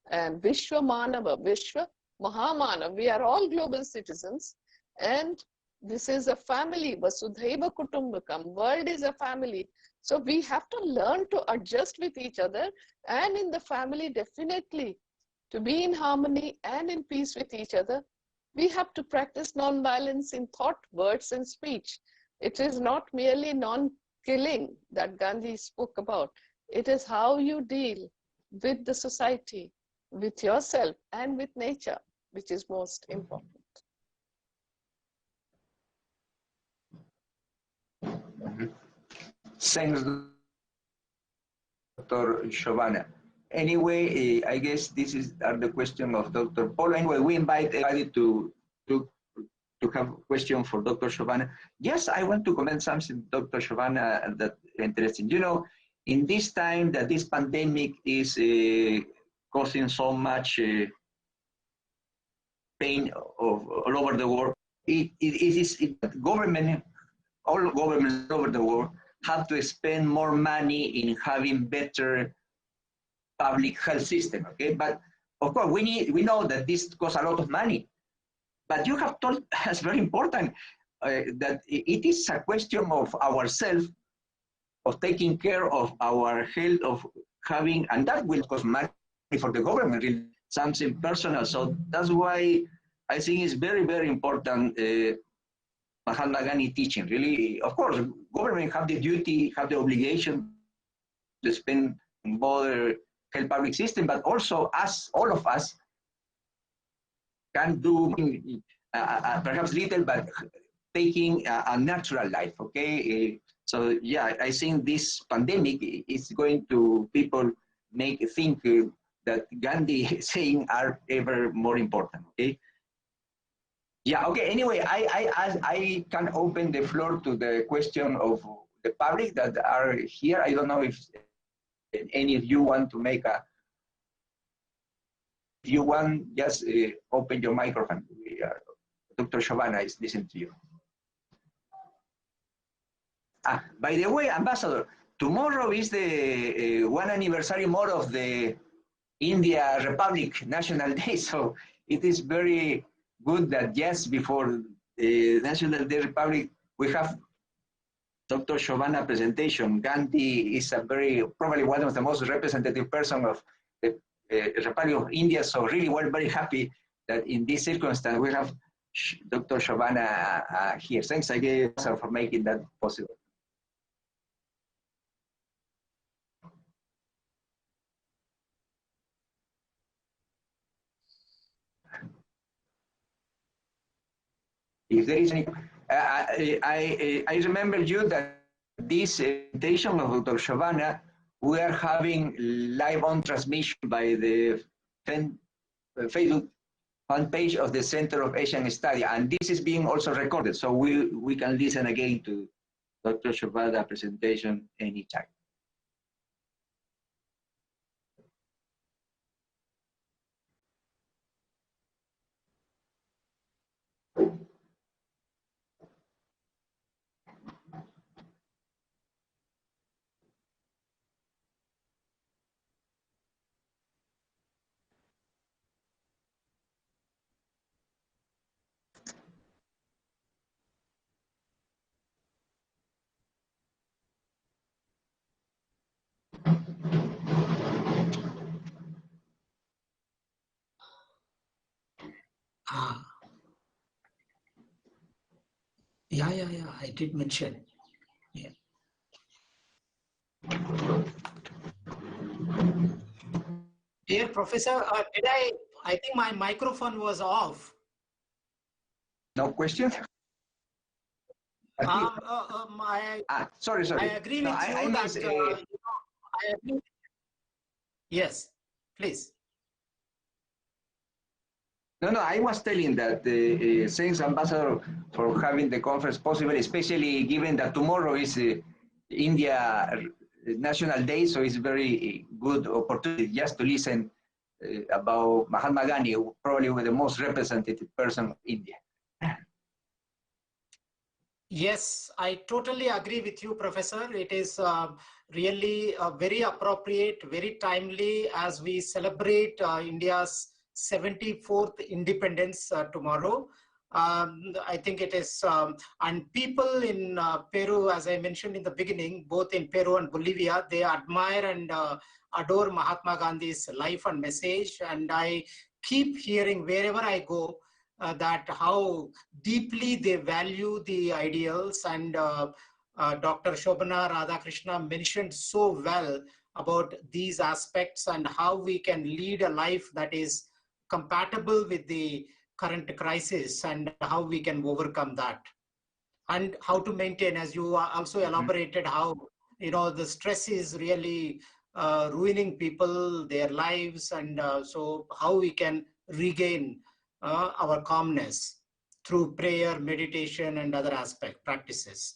And Vishwa Manava, Vishwa Mahamanav, we are all global citizens. And this is a family, Vasudhaiva Kutumbakam, world is a family. So we have to learn to adjust with each other, and in the family, definitely to be in harmony and in peace with each other. We have to practice non-violence in thought, words, and speech. It is not merely non-killing that Gandhi spoke about. It is how you deal with the society, with yourself, and with nature, which is most important. Thanks, Dr. Giovanna. Anyway, I guess this are the question of Dr. Paul. Anyway, we invite everybody to have a question for Dr. Giovanna. Yes, I want to comment something, Dr. Giovanna, that interesting. You know, in this time that this pandemic is causing so much pain all over the world, government, all governments over the world have to spend more money in having better public health system, okay? But of course, we know that this costs a lot of money. But you have told us very important that it is a question of ourselves, of taking care of our health, of having, and that will cost money for the government, really, something personal. So that's why I think it's very, very important Mahatma Gandhi teaching. Really, of course, government have the duty, have the obligation to spend in both health public system, but also us, all of us, can do perhaps little, but taking a natural life, okay? So yeah, I think this pandemic is going to people think that Gandhi saying are ever more important, okay? Yeah, okay, anyway, I can open the floor to the question of the public that are here. I don't know if any of you want to make a, if you want, just open your microphone. Dr. Giovanna is listening to you. By the way, Ambassador, tomorrow is the 1 anniversary more of the India Republic National Day, so it is very good that just before the National Day Republic, we have Dr. Giovanna presentation. Gandhi is probably one of the most representative person of the Republic of India, so really we're very happy that in this circumstance we have Dr. Giovanna here. Thanks again for making that possible. If there is any, I remember you that this presentation of Dr. Giovanna, we are having live on transmission by the Facebook fan page of the Center of Asian Study, and this is being also recorded, so we can listen again to Dr. Giovanna's presentation anytime. Yeah, I did mention. Yeah. Dear Professor, I think my microphone was off. No question? Sorry. Sorry. I agree with you that I agree. Yes, please. No, I was telling that thanks, Ambassador, for having the conference possible, especially given that tomorrow is India National Day, so it's very good opportunity just to listen about Mahatma Gandhi, probably the most representative person of India. Yes, I totally agree with you, Professor. It is really very appropriate, very timely as we celebrate India's 74th independence tomorrow. I think it is, and people in Peru, as I mentioned in the beginning, both in Peru and Bolivia, they admire and adore Mahatma Gandhi's life and message. And I keep hearing wherever I go, that how deeply they value the ideals, and Dr. Shobhana Radhakrishna mentioned so well about these aspects and how we can lead a life that is compatible with the current crisis and how we can overcome that, and how to maintain, as you also elaborated, how the stress is really ruining people, their lives, and so how we can regain our calmness through prayer, meditation, and other practices.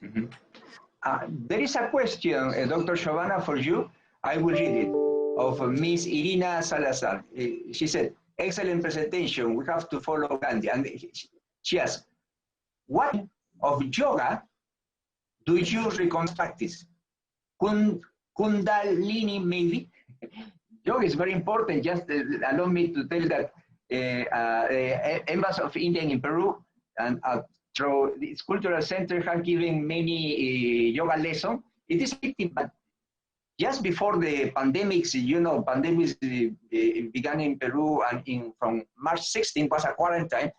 There is a question, Dr. Shobhana, for you. I will read it, of Miss Irina Salazar. She said, excellent presentation. We have to follow Gandhi. And she asked, what of yoga do you recommend practice? Kundalini, maybe? Yoga is very important. Just allow me to tell that Embassy of India in Peru and through its cultural center have given many yoga lessons. It is fitting, but just before the pandemics, pandemics began in Peru, and from March 16 was a quarantine.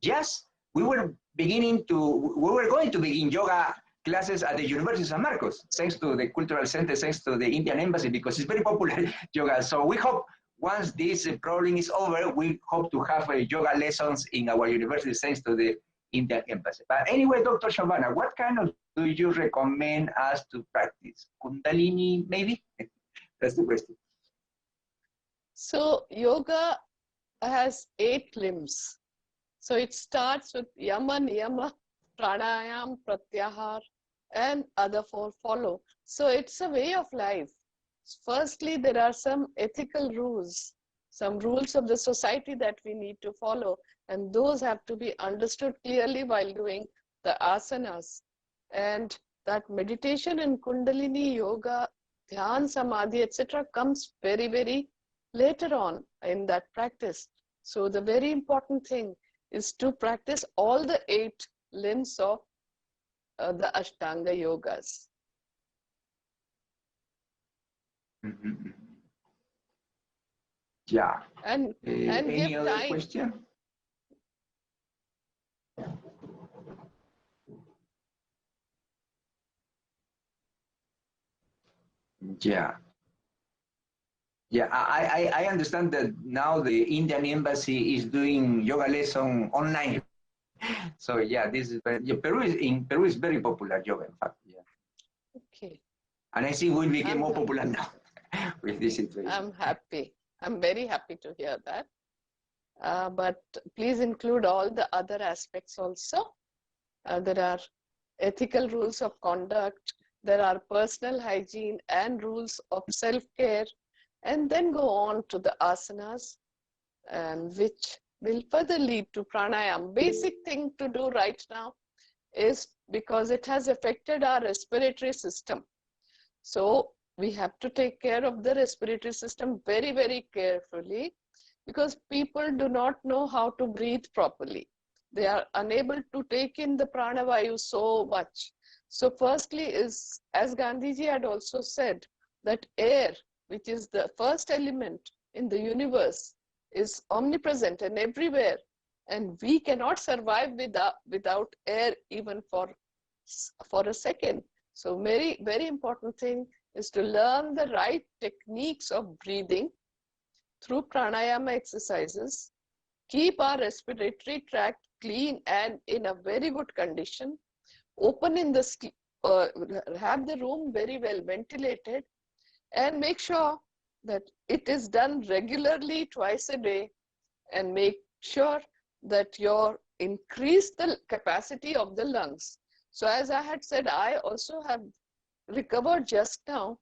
Yes, we were going to begin yoga classes at the University of San Marcos, thanks to the cultural center, thanks to the Indian embassy, because it's very popular yoga. So we hope once this problem is over, we hope to have yoga lessons in our university, thanks to the Indian embassy. But anyway, Dr. Shobhana, what kind of do you recommend us to practice? Kundalini, maybe? That's the question. So yoga has 8 limbs. So it starts with yama, niyama, pranayam, pratyahar, and other 4 follow. So it's a way of life. Firstly, there are some ethical rules, some rules of the society that we need to follow, and those have to be understood clearly while doing the asanas. And that meditation and Kundalini yoga, Dhyan, Samadhi, etc. comes very, very later on in that practice. So the very important thing is to practice all the 8 limbs of the Ashtanga yogas. Mm-hmm. Yeah. And any give other time. Question? Yeah. Yeah, I understand that now the Indian embassy is doing yoga lesson online. So yeah, this is Peru is very popular yoga, in fact. Yeah. Okay. And I see we became more popular now with this situation. I'm happy. I'm very happy to hear that. But please include all the other aspects also. There are ethical rules of conduct. There are personal hygiene and rules of self-care. And then go on to the asanas, and which will further lead to pranayam. Basic thing to do right now is because it has affected our respiratory system. So we have to take care of the respiratory system very, very carefully, because people do not know how to breathe properly. They are unable to take in the pranavayu so much. So firstly is, as Gandhiji had also said, that air, which is the first element in the universe, is omnipresent and everywhere. And we cannot survive without air even for a second. So very, very important thing is to learn the right techniques of breathing through pranayama exercises, keep our respiratory tract clean and in a very good condition, open in the have the room very well ventilated, and make sure that it is done regularly twice a day, and make sure that you increase the capacity of the lungs. So as I had said, I also have recovered just now,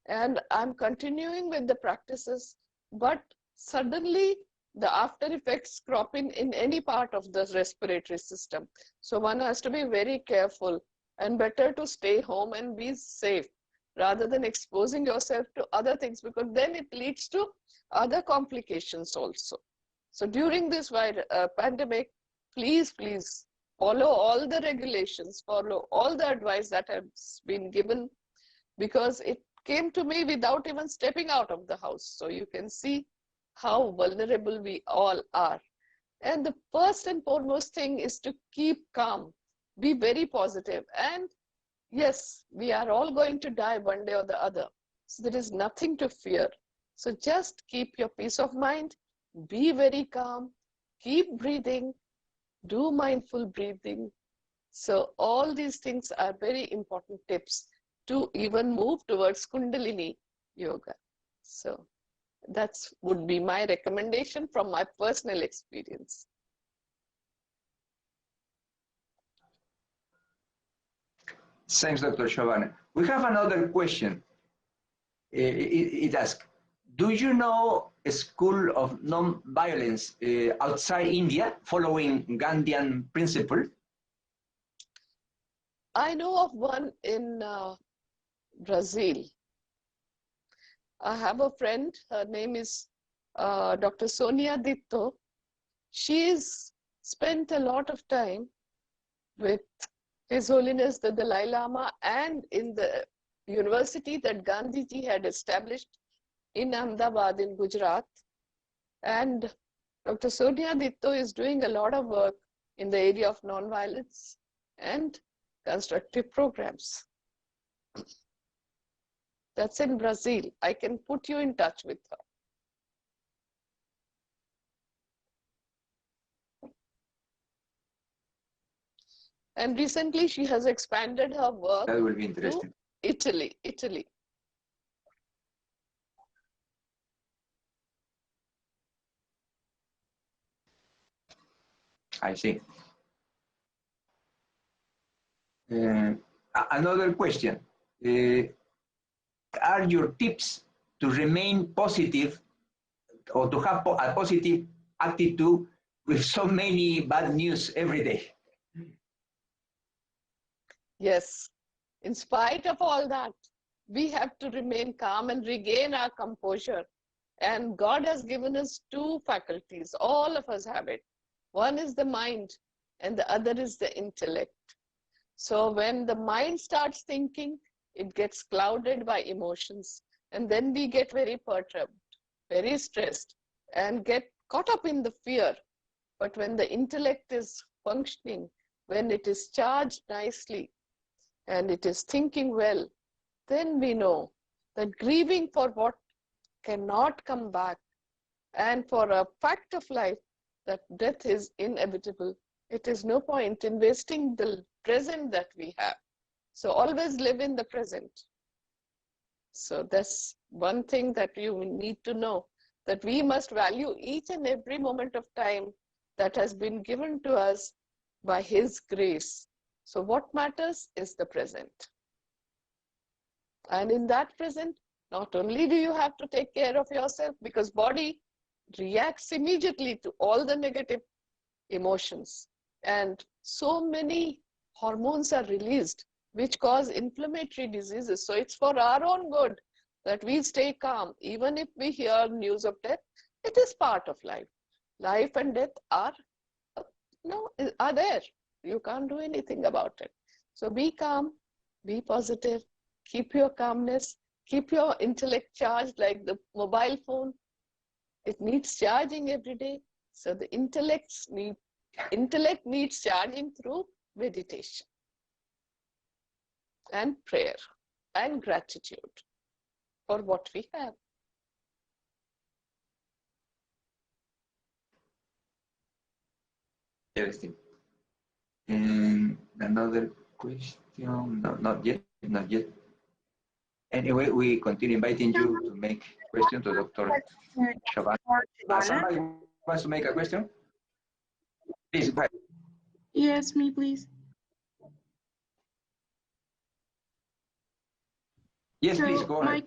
and I'm continuing with the practices, but suddenly the after effects crop in any part of the respiratory system. So one has to be very careful, and better to stay home and be safe rather than exposing yourself to other things, because then it leads to other complications also. So during this pandemic, please follow all the regulations, follow all the advice that has been given, because it came to me without even stepping out of the house. So you can see how vulnerable we all are. And the first and foremost thing is to keep calm, be very positive. And yes, we are all going to die one day or the other. So there is nothing to fear. So just keep your peace of mind, be very calm, keep breathing, do mindful breathing. So all these things are very important tips to even move towards Kundalini yoga. So that would be my recommendation from my personal experience. Thanks, Dr. Chauvin. We have another question. It asks, do you know a school of non-violence outside India following Gandhian principle? I know of one in Brazil. I have a friend, her name is Dr. Sonia Ditto. She's spent a lot of time with His Holiness the Dalai Lama and in the university that Gandhiji had established in Ahmedabad in Gujarat. And Dr. Sonia Ditto is doing a lot of work in the area of non-violence and constructive programs. That's in Brazil. I can put you in touch with her. And recently she has expanded her work That will be interesting. to Italy. I see. Another question. Are your tips to remain positive or to have a positive attitude with so many bad news every day? Yes, in spite of all that, we have to remain calm and regain our composure. And God has given us two faculties. All of us have it. One is the mind, and the other is the intellect. So when the mind starts thinking, it gets clouded by emotions. And then we get very perturbed, very stressed, and get caught up in the fear. But when the intellect is functioning, when it is charged nicely, and it is thinking well, then we know that grieving for what cannot come back, and for a fact of life that death is inevitable, it is no point in wasting the present that we have. So always live in the present. So that's one thing that you need to know, that we must value each and every moment of time that has been given to us by His grace. So what matters is the present. And in that present, not only do you have to take care of yourself, because body reacts immediately to all the negative emotions, and so many hormones are released which cause inflammatory diseases. So it's for our own good that we stay calm. Even if we hear news of death, it is part of life. Life and death are there. You can't do anything about it. So be calm, be positive, keep your calmness, keep your intellect charged like the mobile phone. It needs charging every day. So the intellect needs charging through meditation and prayer and gratitude for what we have. Interesting. And another question. question? No, not yet, not yet. Anyway, we continue inviting you to make questions to Dr. Shaban. Somebody wants to make a question? Please, go ahead. Yes, me, please. Yes, So please, go ahead. My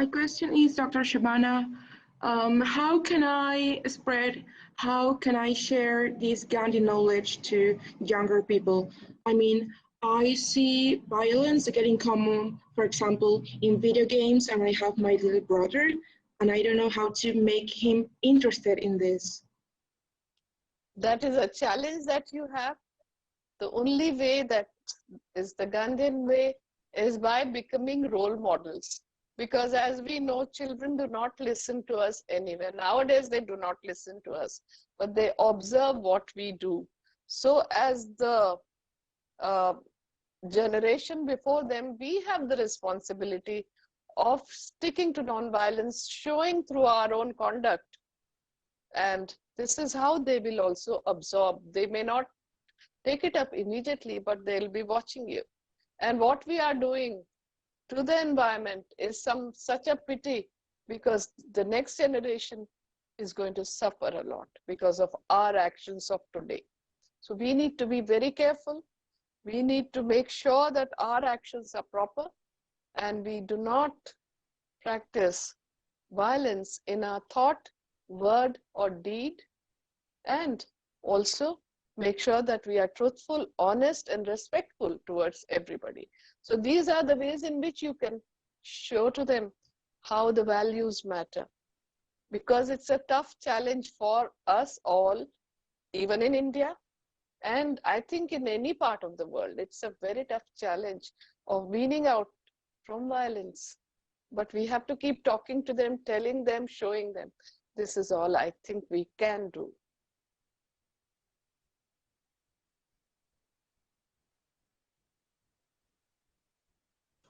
question is, Dr. Shabana, how can I share this Gandhi knowledge to younger people? I mean, I see violence getting common, for example, in video games, and I have my little brother, and I don't know how to make him interested in this. That is a challenge that you have. The only way that is the Gandhian way is by becoming role models. Because as we know, children do not listen to us anywhere. Nowadays, they do not listen to us, but they observe what we do. So as the generation before them, we have the responsibility of sticking to nonviolence, showing through our own conduct. And this is how they will also absorb. They may not take it up immediately, but they'll be watching you. And what we are doing to the environment is such a pity, because the next generation is going to suffer a lot because of our actions of today. So we need to be very careful. We need to make sure that our actions are proper and we do not practice violence in our thought, word, or deed, and also make sure that we are truthful, honest, and respectful towards everybody. So these are the ways in which you can show to them how the values matter. Because it's a tough challenge for us all, even in India, and I think in any part of the world, it's a very tough challenge of weaning out from violence. But we have to keep talking to them, telling them, showing them. This is all I think we can do.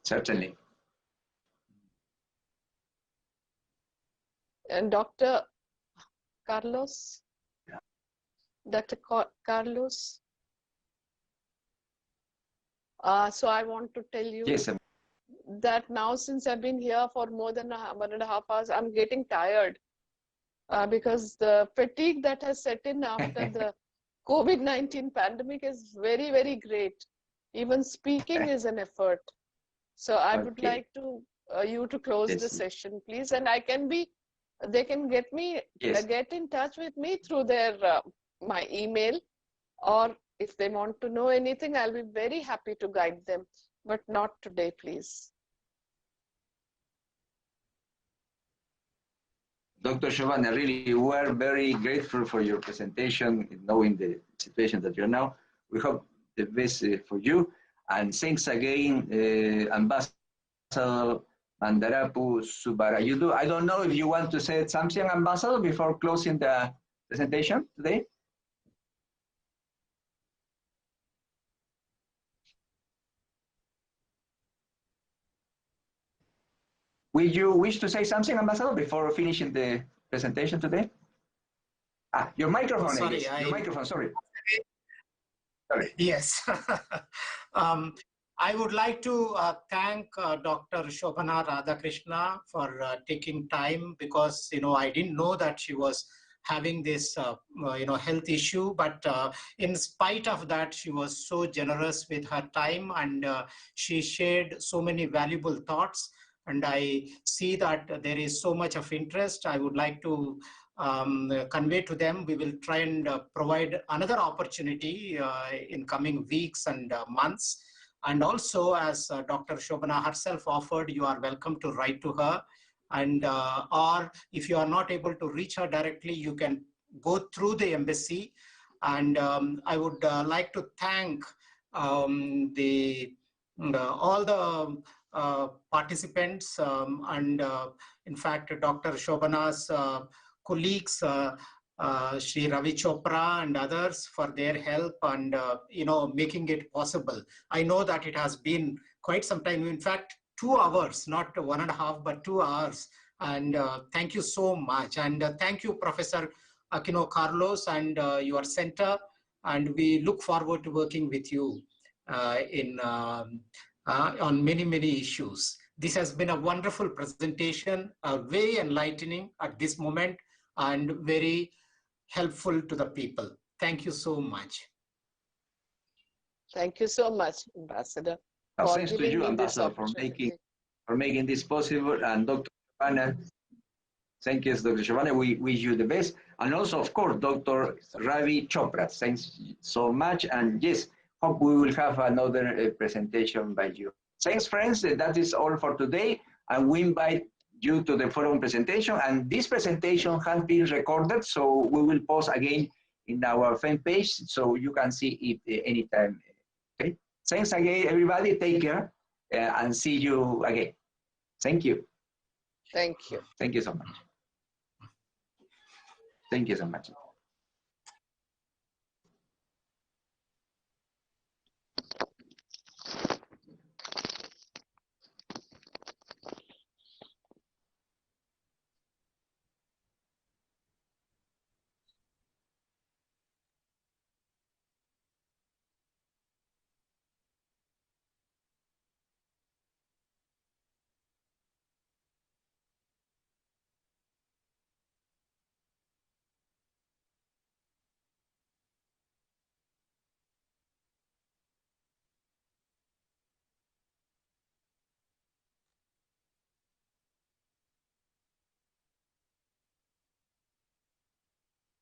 Certainly. And Dr. Carlos? Yeah. Dr. Carlos? So I want to tell you that now, since I've been here for more than 1.5 hours, I'm getting tired because the fatigue that has set in after the COVID-19 pandemic is very, very great. Even speaking is an effort. So I would like to you to close the session, please. And they can get in touch with me through their my email, or if they want to know anything, I'll be very happy to guide them, but not today, please. Dr. Shabana, really, we are very grateful for your presentation, knowing the situation that you're now. We hope the best for you. And thanks again, Ambassador Mandarapu Subarayudu. I don't know if you want to say something, Ambassador, before closing the presentation today. Will you wish to say something, Ambassador, before finishing the presentation today? Your microphone, sorry, your microphone, sorry. Yes. I would like to thank Dr. Shobhana Radhakrishna for taking time, because, I didn't know that she was having this, health issue. But in spite of that, she was so generous with her time, and she shared so many valuable thoughts. And I see that there is so much of interest. I would like to convey to them. We will try and provide another opportunity in coming weeks and months. And also, as Dr. Shobhana herself offered, you are welcome to write to her. And or if you are not able to reach her directly, you can go through the embassy. And I would like to thank all the participants and in fact Dr. Shobhana's colleagues, Sri Ravi Chopra and others, for their help and making it possible. I know that it has been quite some time, in fact 2 hours, not 1.5 but 2 hours, and thank you so much. And thank you, Professor Aquino Carlos, and your center, and we look forward to working with you. on many issues. This has been a wonderful presentation, very enlightening at this moment and very helpful to the people. Thank you so much. Thank you so much, Ambassador, for Thanks to giving you, me this Ambassador, opportunity. for making this possible. And Dr. Giovanna, thank you, Dr. Giovanna. We wish you the best. And also, of course, Dr. Ravi Chopra. Thanks so much. And yes, hope we will have another presentation by you. Thanks, friends. That is all for today. And we invite you to the forum presentation. And this presentation has been recorded, so we will post again in our fan page so you can see it anytime. Okay. Thanks again, everybody. Take care and see you again. Thank you. Thank you. Thank you so much. Thank you so much.